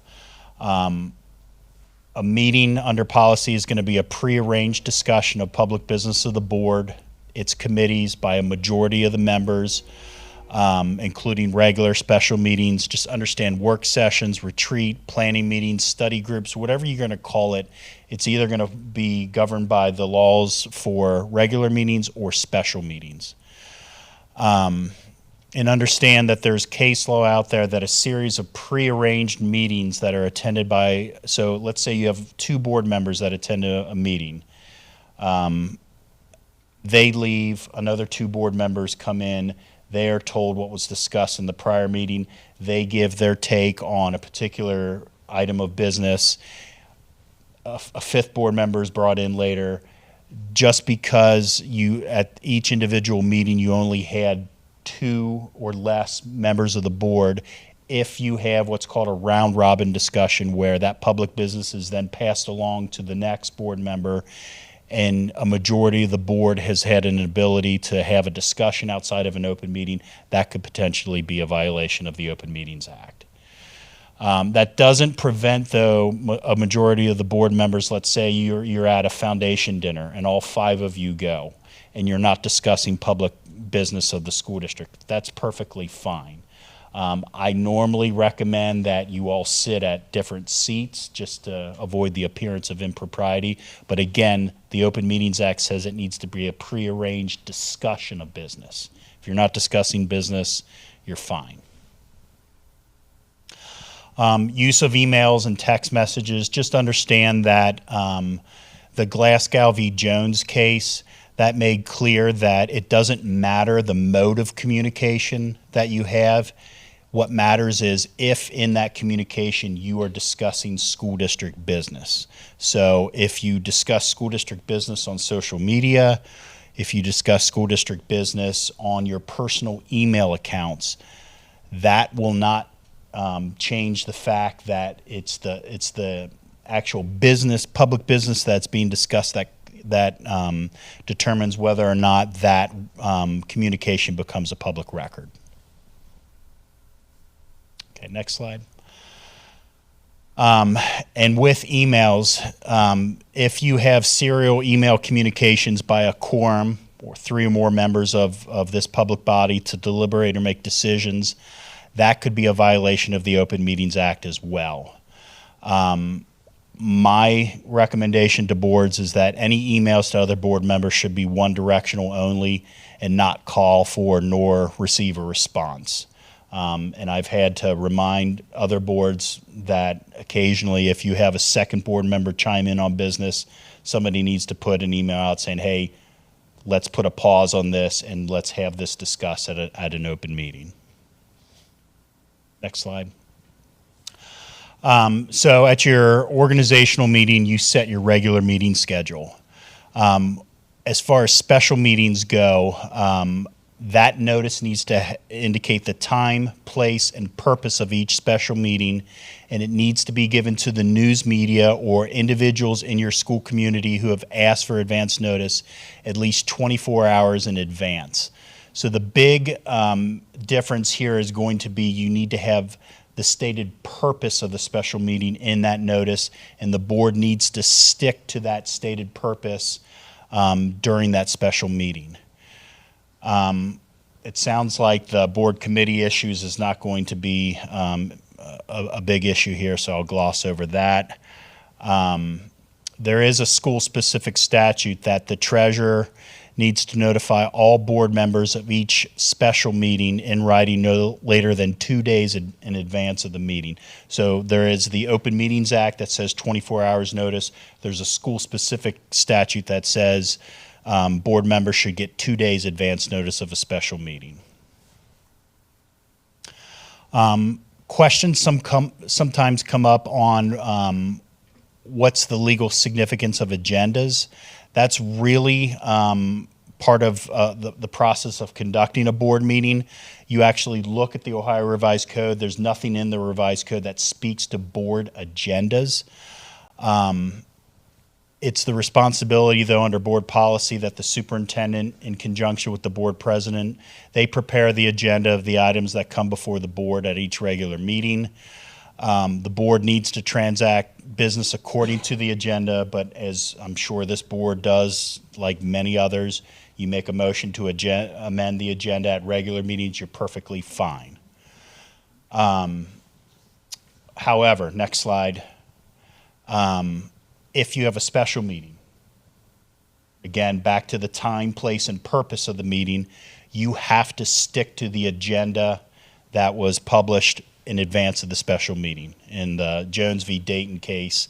A meeting under policy is going to be a prearranged discussion of public business of the board, its committees by a majority of the members, including regular special meetings. Just understand work sessions, retreat, planning meetings, study groups, whatever you're going to call it. It's either going to be governed by the laws for regular meetings or special meetings. And understand that there's case law out there that a series of prearranged meetings that are attended by, so let's say you have 2 board members that attend a meeting. They leave, another 2 board members come in, they are told what was discussed in the prior meeting, they give their take on a particular item of business, a 5th board member is brought in later. Just because you, at each individual meeting, you only had 2 or less members of the board, if you have what's called a round robin discussion where that public business is then passed along to the next board member, and a majority of the board has had an ability to have a discussion outside of an open meeting, that could potentially be a violation of the Open Meetings Act. That doesn't prevent, though, a majority of the board members, let's say you're at a foundation dinner and all 5 of you go, and you're not discussing public business of the school district. That's perfectly fine. I normally recommend that you all sit at different seats just to avoid the appearance of impropriety. But again, the Open Meetings Act says it needs to be a prearranged discussion of business. If you're not discussing business, you're fine. Use of emails and text messages, just understand that the Glasgow v. Jones case, that made clear that it doesn't matter the mode of communication that you have. What matters is if in that communication you are discussing school district business. So if you discuss school district business on social media, if you discuss school district business on your personal email accounts, that will not change the fact that it's the actual business, public business that's being discussed that determines whether or not that communication becomes a public record. Okay, next slide. And with emails, if you have serial email communications by a quorum or 3 or more members of this public body to deliberate or make decisions, that could be a violation of the Open Meetings Act as well. My recommendation to boards is that any emails to other board members should be one directional only and not call for nor receive a response. And I've had to remind other boards that occasionally if you have a second board member chime in on business, somebody needs to put an email out saying, hey, let's put a pause on this and let's have this discussed at an open meeting. Next slide. So at your organizational meeting, you set your regular meeting schedule. As far as special meetings go, That notice needs to indicate the time, place, and purpose of each special meeting, and it needs to be given to the news media or individuals in your school community who have asked for advance notice at least 24 hours in advance. So the big difference here is going to be you need to have the stated purpose of the special meeting in that notice, and the board needs to stick to that stated purpose during that special meeting. It sounds like the board committee issues is not going to be a big issue here, so I'll gloss over that. There is a school-specific statute that the treasurer needs to notify all board members of each special meeting in writing no later than 2 days in advance of the meeting. So there is the Open Meetings Act that says 24 hours notice. There's a school-specific statute that says board members should get 2 days advance notice of a special meeting. Questions sometimes come up on what's the legal significance of agendas. That's really part of the process of conducting a board meeting. You actually look at the Ohio Revised Code. There's nothing in the Revised Code that speaks to board agendas. It's the responsibility, though, under board policy that the superintendent, in conjunction with the board president, they prepare the agenda of the items that come before the board at each regular meeting. The board needs to transact business according to the agenda, but as I'm sure this board does, like many others, you make a motion to amend the agenda at regular meetings, you're perfectly fine. However, next slide. If you have a special meeting, again, back to the time, place, and purpose of the meeting, you have to stick to the agenda that was published in advance of the special meeting. In the Jones v. Dayton case,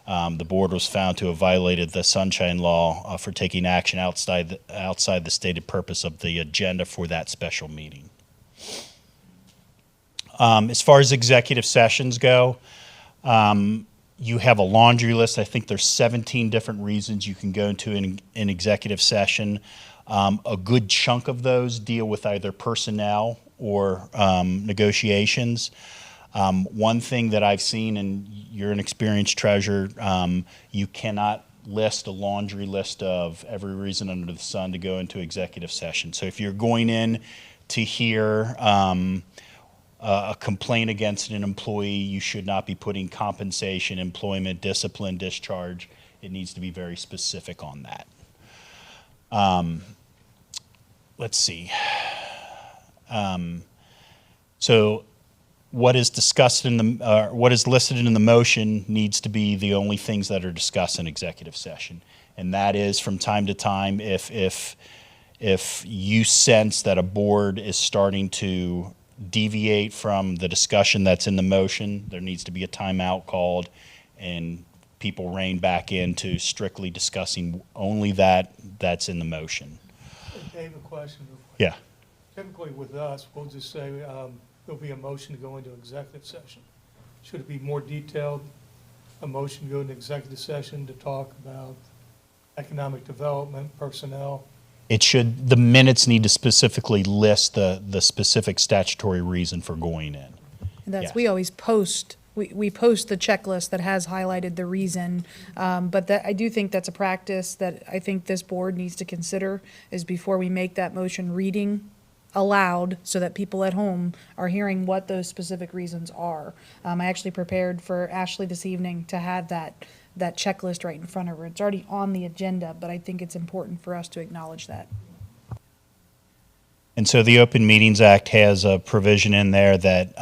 the board was found to have violated the Sunshine Law for taking action outside the stated purpose of the agenda for that special meeting. As far as executive sessions go, you have a laundry list. I think there's 17 different reasons you can go into an executive session. A good chunk of those deal with either personnel or negotiations. One thing that I've seen, and you're an experienced treasurer, you cannot list a laundry list of every reason under the sun to go into executive session. So if you're going in to hear a complaint against an employee, you should not be putting compensation, employment, discipline, discharge. It needs to be very specific on that. Let's see. So what is discussed in the, what is listed in the motion needs to be the only things that are discussed in executive session. And that is from time to time, if you sense that a board is starting to deviate from the discussion that's in the motion, there needs to be a timeout called and people rein back into strictly discussing only that's in the motion. Dave, a question. Yeah. Typically with us, we'll just say there'll be a motion to go into executive session. Should it be more detailed, a motion to go into executive session to talk about economic development, personnel? It should, the minutes need to specifically list the specific statutory reason for going in. And that's, Yes. we always post, we post the checklist that has highlighted the reason. But that, I do think that's a practice that I think this board needs to consider, is before we make that motion, reading aloud so that people at home are hearing what those specific reasons are. I actually prepared for Ashley this evening to have that checklist right in front of her. It's already on the agenda, but I think it's important for us to acknowledge that. And so the Open Meetings Act has a provision in there that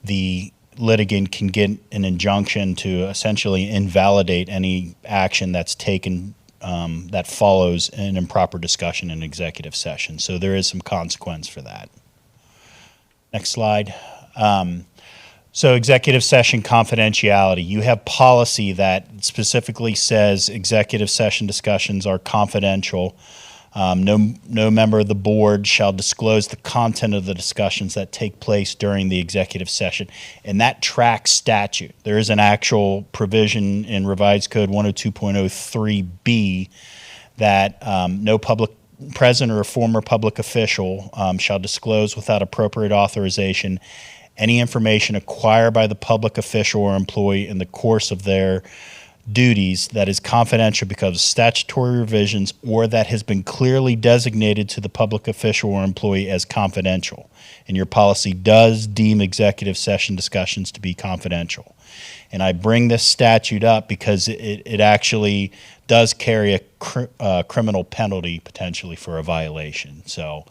the litigant can get an injunction to essentially invalidate any action that's taken that follows an improper discussion in executive session. So there is some consequence for that. Next slide. So executive session confidentiality. You have policy that specifically says executive session discussions are confidential. No member of the board shall disclose the content of the discussions that take place during the executive session. And that tracks statute. There is an actual provision in Revised Code 102.03B that no public present or a former public official shall disclose without appropriate authorization any information acquired by the public official or employee in the course of their duties that is confidential because of statutory revisions or that has been clearly designated to the public official or employee as confidential. And your policy does deem executive session discussions to be confidential. And I bring this statute up because it actually does carry a criminal penalty potentially for a violation. So,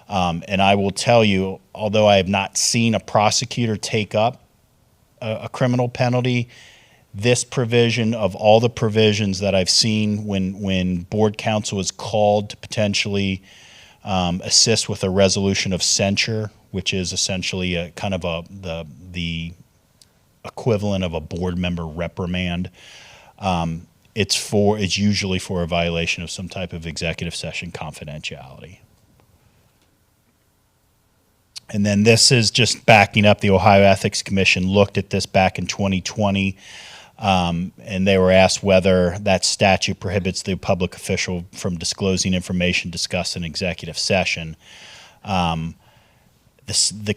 and I will tell you, although I have not seen a prosecutor take up a criminal penalty, this provision of all the provisions that I've seen when board counsel is called to potentially assist with a resolution of censure, which is essentially a kind of the equivalent of a board member reprimand. It's usually for a violation of some type of executive session confidentiality. And then this is just backing up. The Ohio Ethics Commission looked at this back in 2020, and they were asked whether that statute prohibits the public official from disclosing information discussed in executive session. The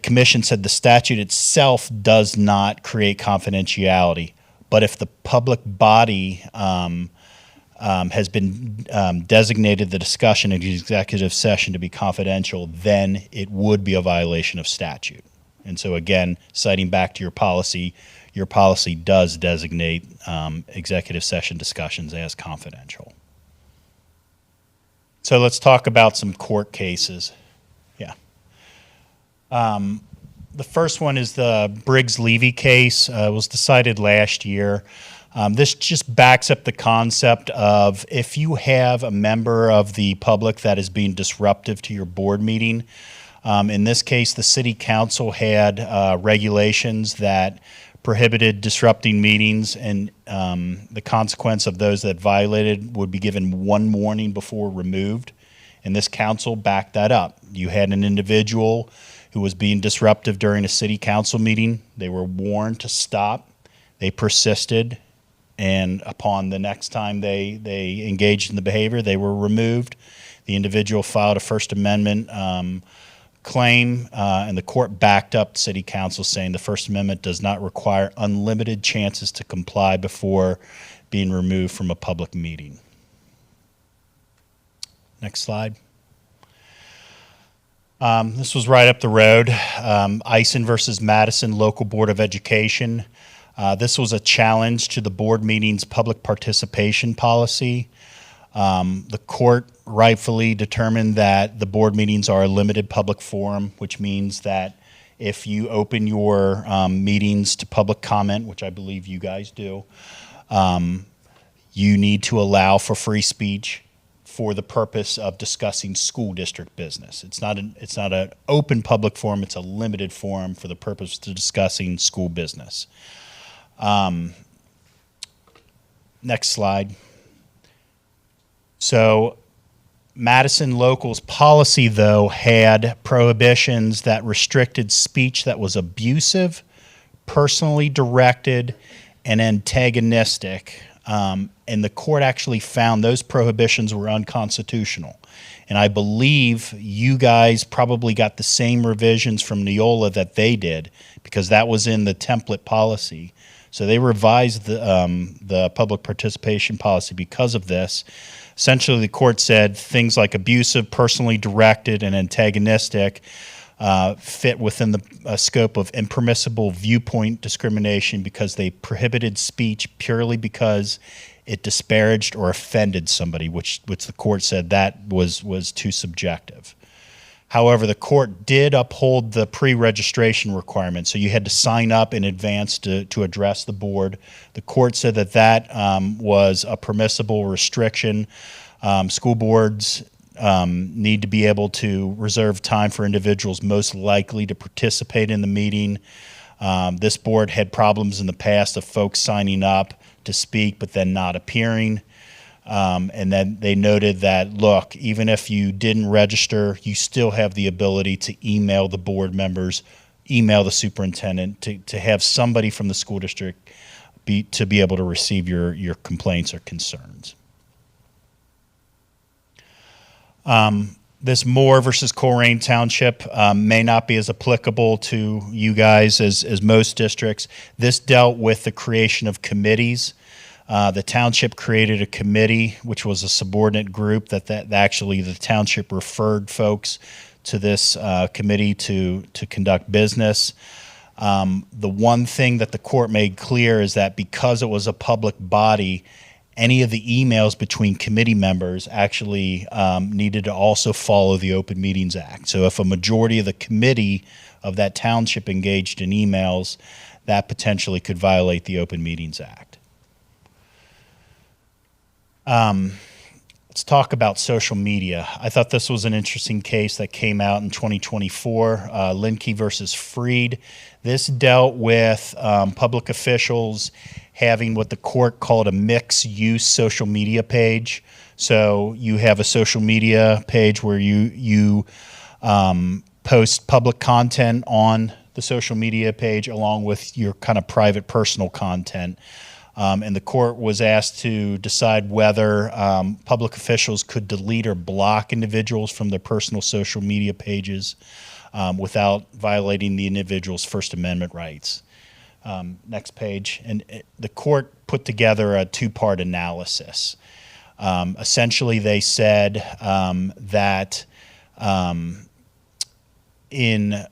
commission said the statute itself does not create confidentiality, but if the public body has been designated the discussion in the executive session to be confidential, then it would be a violation of statute. And so again, citing back to your policy does designate executive session discussions as confidential. So let's talk about some court cases. Yeah. The first one is the Briggs-Levy case. It was decided last year. This just backs up the concept of if you have a member of the public that is being disruptive to your board meeting. In this case, the city council had regulations that prohibited disrupting meetings, and the consequence of those that violated would be given one warning before removed. And this council backed that up. You had an individual who was being disruptive during a city council meeting. They were warned to stop. They persisted. And upon the next time they engaged in the behavior, they were removed. The individual filed a First Amendment claim, and the court backed up city council, saying the First Amendment does not require unlimited chances to comply before being removed from a public meeting. Next slide. This was right up the road. Eisen versus Madison Local Board of Education. This was a challenge to the board meeting's public participation policy. The court rightfully determined that the board meetings are a limited public forum, which means that if you open your meetings to public comment, which I believe you guys do, you need to allow for free speech for the purpose of discussing school district business. It's not an open public forum, it's a limited forum for the purpose of discussing school business. Next slide. So Madison Local's policy, though, had prohibitions that restricted speech that was abusive, personally directed, and antagonistic. And the court actually found those prohibitions were unconstitutional. And I believe you guys probably got the same revisions from Neola that they did, because that was in the template policy. So they revised the public participation policy because of this. Essentially, the court said things like abusive, personally directed, and antagonistic fit within the scope of impermissible viewpoint discrimination because they prohibited speech purely because it disparaged or offended somebody, which the court said that was too subjective. However, the court did uphold the pre-registration requirement, so you had to sign up in advance to address the board. The court said that was a permissible restriction. School boards need to be able to reserve time for individuals most likely to participate in the meeting. This board had problems in the past of folks signing up to speak but then not appearing. And then they noted that, look, even if you didn't register, you still have the ability to email the board members, email the superintendent, to have somebody from the school district be able to receive your complaints or concerns. This Moore versus Coleraine Township may not be as applicable to you guys as most districts. This dealt with the creation of committees. The township created a committee, which was a subordinate group that actually the township referred folks to this committee to conduct business. The one thing that the court made clear is that because it was a public body, any of the emails between committee members actually needed to also follow the Open Meetings Act. So if a majority of the committee of that township engaged in emails, that potentially could violate the Open Meetings Act. Let's talk about social media. I thought this was an interesting case that came out in 2024, Linke versus Freed. This dealt with public officials having what the court called a mixed-use social media page. So you have a social media page where you post public content on the social media page along with your kind of private personal content. And the court was asked to decide whether public officials could delete or block individuals from their personal social media pages without violating the individual's First Amendment rights. Next page. And the court put together a two-part analysis. Essentially, they said that in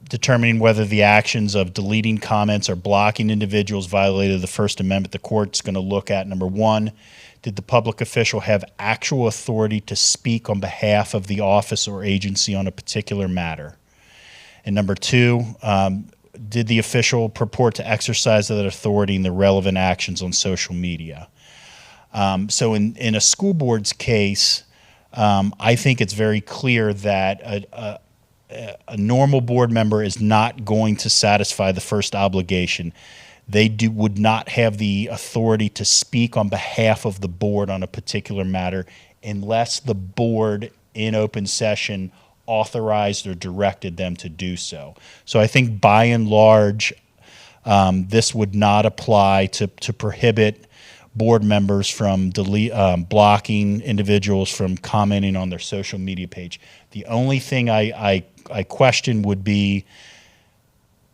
determining whether the actions of deleting comments or blocking individuals violated the First Amendment, the court's going to look at, number one, did the public official have actual authority to speak on behalf of the office or agency on a particular matter? And number two, did the official purport to exercise that authority in the relevant actions on social media? So in a school board's case, I think it's very clear that a normal board member is not going to satisfy the first obligation. They would not have the authority to speak on behalf of the board on a particular matter unless the board in open session authorized or directed them to do so. So I think by and large, this would not apply to prohibit board members from blocking individuals from commenting on their social media page. The only thing I question would be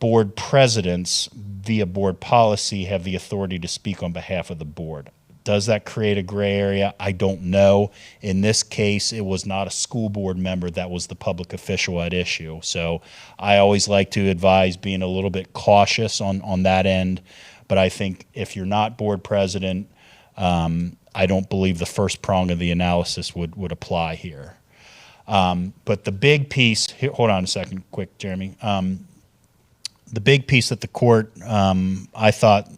board presidents via board policy have the authority to speak on behalf of the board. Does that create a gray area? I don't know. In this case, it was not a school board member that was the public official at issue. So I always like to advise being a little bit cautious on that end. But I think if you're not board president, I don't believe the first prong of the analysis would apply here. But the big piece, here, hold on a second, quick, Jeremy. The big piece that the court, I thought,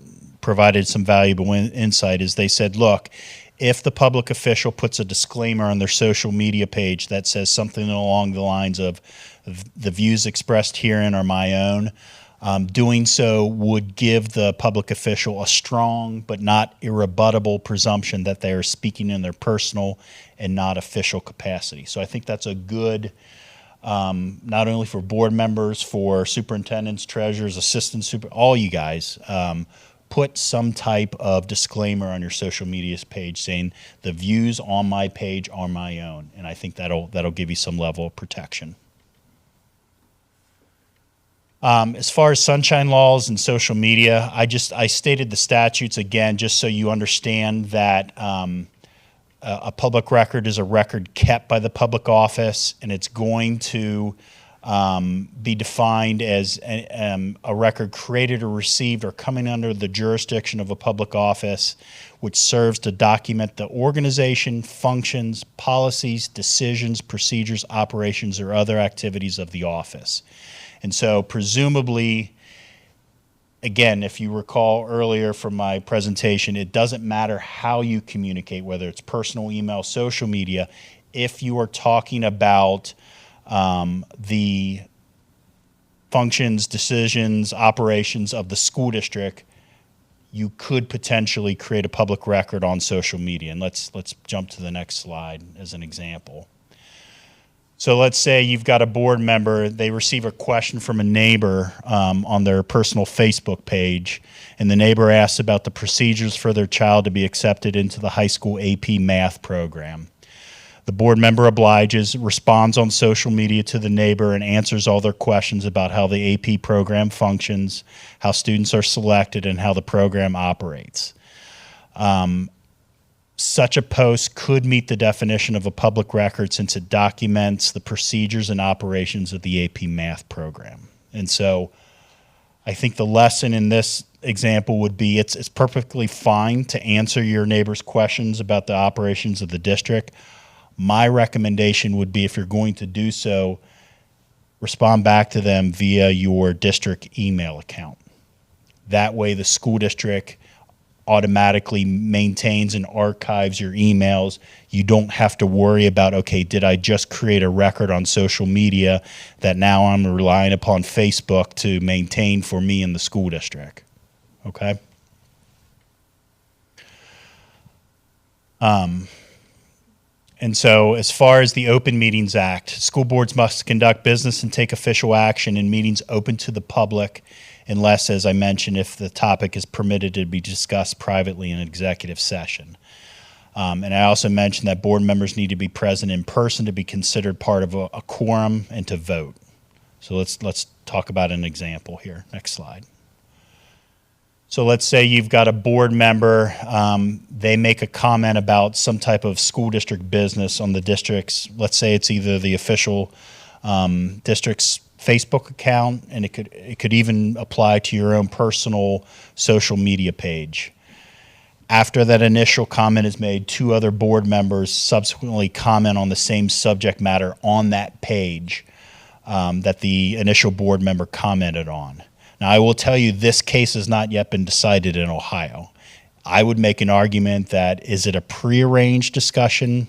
provided some valuable insight is they said, look, if the public official puts a disclaimer on their social media page that says something along the lines of the views expressed herein are my own, doing so would give the public official a strong but not irrebuttable presumption that they are speaking in their personal and not official capacity. So I think that's a good, not only for board members, for superintendents, treasurers, assistants, all you guys, put some type of disclaimer on your social media page saying the views on my page are my own, and I think that'll give you some level of protection. As far as sunshine laws and social media, I stated the statutes again just so you understand that a public record is a record kept by the public office, and it's going to be defined as a record created or received or coming under the jurisdiction of a public office, which serves to document the organization, functions, policies, decisions, procedures, operations, or other activities of the office. And so presumably, again, if you recall earlier from my presentation, it doesn't matter how you communicate, whether it's personal, email, social media, if you are talking about the functions, decisions, operations of the school district, you could potentially create a public record on social media. And let's jump to the next slide as an example. So let's say you've got a board member, they receive a question from a neighbor on their personal Facebook page, and the neighbor asks about the procedures for their child to be accepted into the high school AP math program. The board member obliges, responds on social media to the neighbor, and answers all their questions about how the AP program functions, how students are selected, and how the program operates. Such a post could meet the definition of a public record since it documents the procedures and operations of the AP math program. And so I think the lesson in this example would be it's perfectly fine to answer your neighbor's questions about the operations of the district. My recommendation would be, if you're going to do so, respond back to them via your district email account. That way the school district automatically maintains and archives your emails. You don't have to worry about, okay, did I just create a record on social media that now I'm relying upon Facebook to maintain for me in the school district? Okay? And so as far as the Open Meetings Act, school boards must conduct business and take official action in meetings open to the public unless, as I mentioned, if the topic is permitted to be discussed privately in an executive session. And I also mentioned that board members need to be present in person to be considered part of a quorum and to vote. So let's talk about an example here. Next slide. So let's say you've got a board member, they make a comment about some type of school district business on the district's, let's say it's either the official district's Facebook account, and it could even apply to your own personal social media page. After that initial comment is made, 2 other board members subsequently comment on the same subject matter on that page that the initial board member commented on. Now, I will tell you, this case has not yet been decided in Ohio. I would make an argument that, is it a prearranged discussion?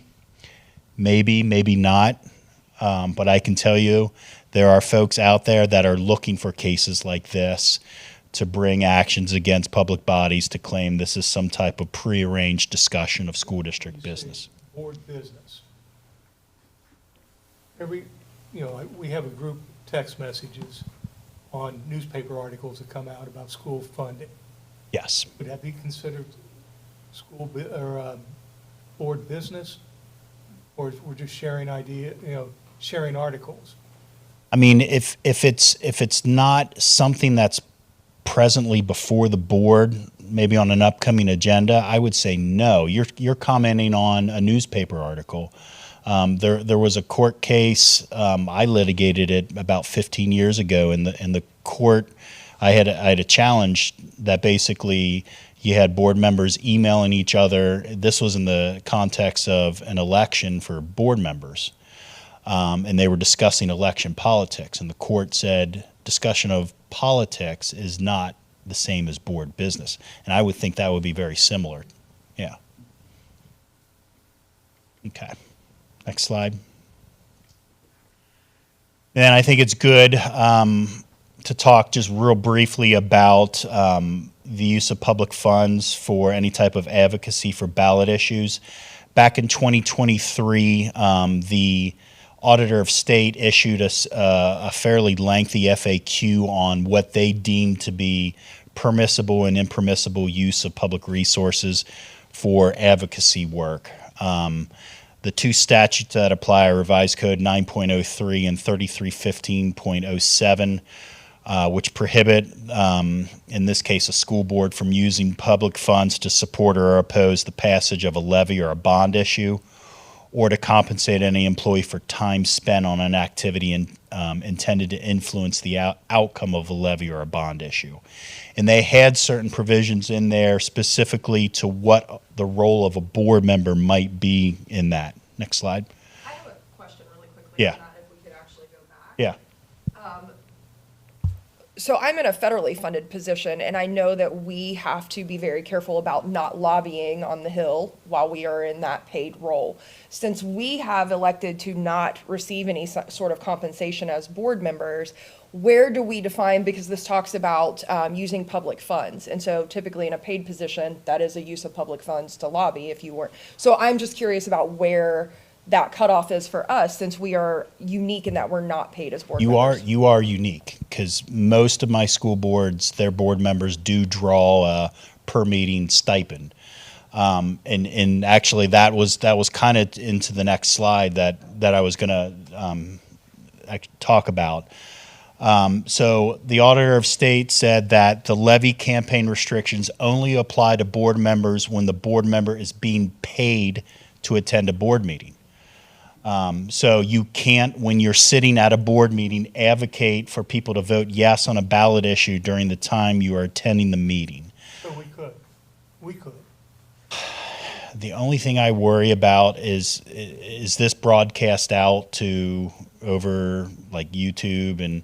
Maybe, maybe not. But I can tell you there are folks out there that are looking for cases like this to bring actions against public bodies to claim this is some type of prearranged discussion of school district business. Board business. We have a group text messages on newspaper articles that come out about school funding. Yes. Would that be considered board business? Or we're just sharing sharing articles? I mean, if it's not something that's presently before the board, maybe on an upcoming agenda, I would say no. You're commenting on a newspaper article. There was a court case. I litigated it about 15 years ago in the court. I had a challenge that basically you had board members emailing each other. This was in the context of an election for board members, and they were discussing election politics. And the court said discussion of politics is not the same as board business. And I would think that would be very similar. Yeah. Okay. Next slide. And I think it's good to talk just real briefly about the use of public funds for any type of advocacy for ballot issues. Back in 2023, the Auditor of State issued a fairly lengthy FAQ on what they deemed to be permissible and impermissible use of public resources for advocacy work. The 2 statutes that apply are Revised Code 9.03 and 3315.07, which prohibit, in this case, a school board from using public funds to support or oppose the passage of a levy or a bond issue, or to compensate any employee for time spent on an activity intended to influence the outcome of a levy or a bond issue. And they had certain provisions in there specifically to what the role of a board member might be in that. Next slide. I have a question really quickly. Yeah. On that, if we could actually go back. Yeah. So I'm in a federally funded position, and I know that we have to be very careful about not lobbying on the Hill while we are in that paid role. Since we have elected to not receive any sort of compensation as board members, where do we define, because this talks about using public funds, and so typically in a paid position, that is a use of public funds to lobby if you weren't. So I'm just curious about where that cutoff is for us, since we are unique in that we're not paid as board members. You are unique, because most of my school boards, their board members do draw a per meeting stipend. And actually, that was kind of into the next slide that I was going to talk about. So the Auditor of State said that the levy campaign restrictions only apply to board members when the board member is being paid to attend a board meeting. So you can't, when you're sitting at a board meeting, advocate for people to vote yes on a ballot issue during the time you are attending the meeting. So we could. The only thing I worry about is this broadcast out to over like YouTube, and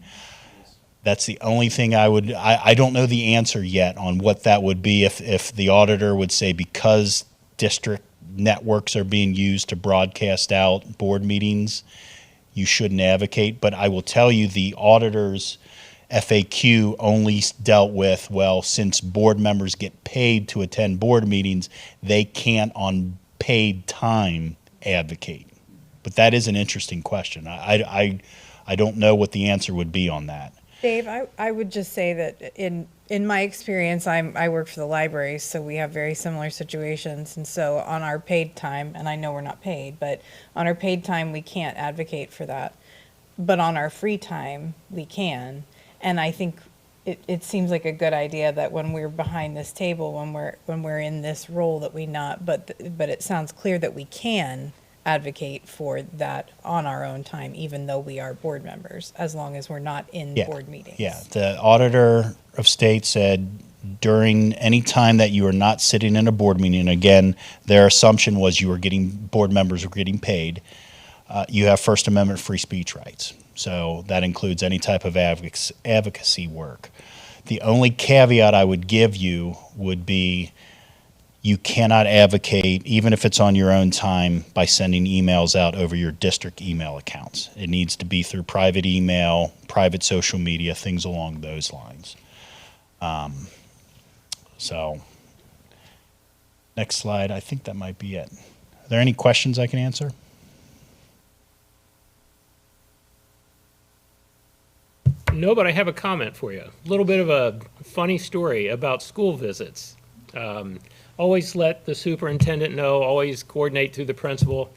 that's the only thing I don't know the answer yet on what that would be if the auditor would say because district networks are being used to broadcast out board meetings, you shouldn't advocate. But I will tell you the auditor's FAQ only dealt with, well, since board members get paid to attend board meetings, they can't on paid time advocate. But that is an interesting question. I don't know what the answer would be on that. Dave, I would just say that in my experience, I work for the library, so we have very similar situations. And so on our paid time, and I know we're not paid, but on our paid time, we can't advocate for that. But on our free time, we can. And I think it seems like a good idea that when we're behind this table, when we're in this role, that we not. But it sounds clear that we can advocate for that on our own time, even though we are board members, as long as we're not in board meetings. Yeah, the Auditor of State said during any time that you are not sitting in a board meeting, again, their assumption was board members were getting paid, you have First Amendment free speech rights. So that includes any type of advocacy work. The only caveat I would give you would be you cannot advocate, even if it's on your own time, by sending emails out over your district email accounts. It needs to be through private email, private social media, things along those lines. So, next slide, I think that might be it. Are there any questions I can answer? No, but I have a comment for you. A little bit of a funny story about school visits. Always let the superintendent know, always coordinate through the principal.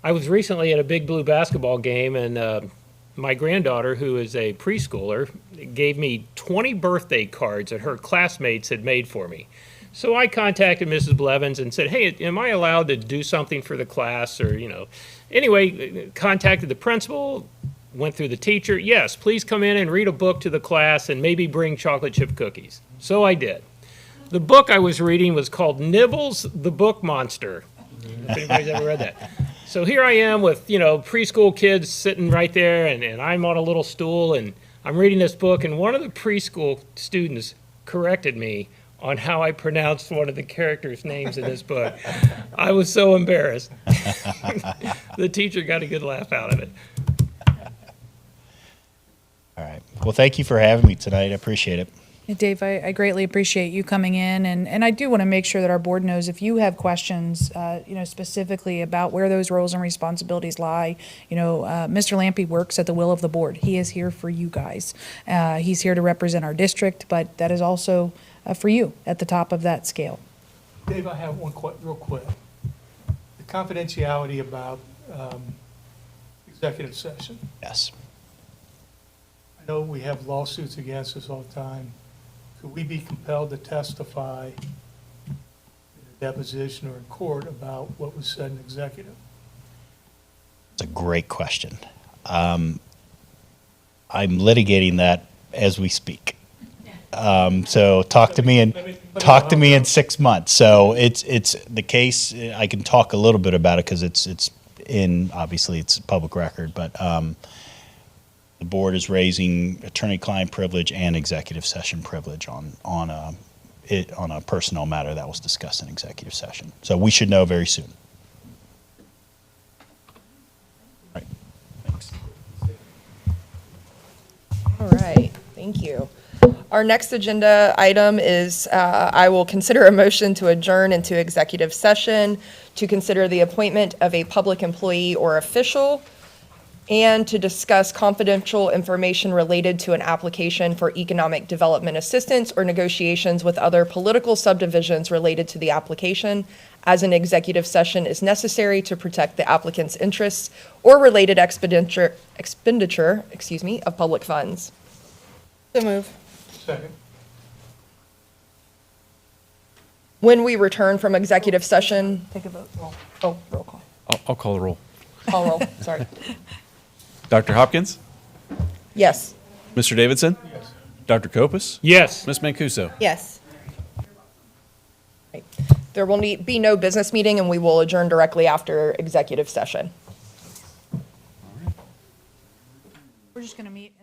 I was recently at a Big Blue basketball game, and my granddaughter, who is a preschooler, gave me 20 birthday cards that her classmates had made for me. So I contacted Mrs. Blevins and said, hey, am I allowed to do something for the class? Or, anyway, contacted the principal, went through the teacher. Yes, please come in and read a book to the class and maybe bring chocolate chip cookies. So I did. The book I was reading was called Nibbles the Book Monster. If anybody's ever read that. So here I am with, preschool kids sitting right there, and I'm on a little stool, and I'm reading this book, and one of the preschool students corrected me on how I pronounced one of the characters' names in this book. I was so embarrassed. The teacher got a good laugh out of it. All right. Well, thank you for having me tonight. I appreciate it. Dave, I greatly appreciate you coming in, and I do want to make sure that our board knows if you have questions, specifically about where those roles and responsibilities lie. Mr. Lampe works at the will of the board. He is here for you guys. He's here to represent our district, but that is also for you at the top of that scale. Dave, I have one real quick. The confidentiality about executive session. Yes. I know we have lawsuits against us all the time. Could we be compelled to testify in a deposition or in court about what was said in executive? It's a great question. I'm litigating that as we speak. So talk to me in 6 months. So it's the case. I can talk a little bit about it because it's obviously it's public record, but the board is raising attorney-client privilege and executive session privilege on a personnel matter that was discussed in executive session. So we should know very soon. All right. Thanks. All right, thank you. Our next agenda item is I will consider a motion to adjourn into executive session to consider the appointment of a public employee or official, and to discuss confidential information related to an application for economic development assistance or negotiations with other political subdivisions related to the application, as an executive session is necessary to protect the applicant's interests or related expenditure, of public funds. So move. Second. When we return from executive session, Take a vote. oh, roll call. I'll call the roll. Call roll, sorry. Dr. Hopkins? Yes. Mr. Davidson? Yes. Dr. Kopus? Yes. Ms. Mancuso? Yes. There will be no business meeting, and we will adjourn directly after executive session. We're just gonna meet.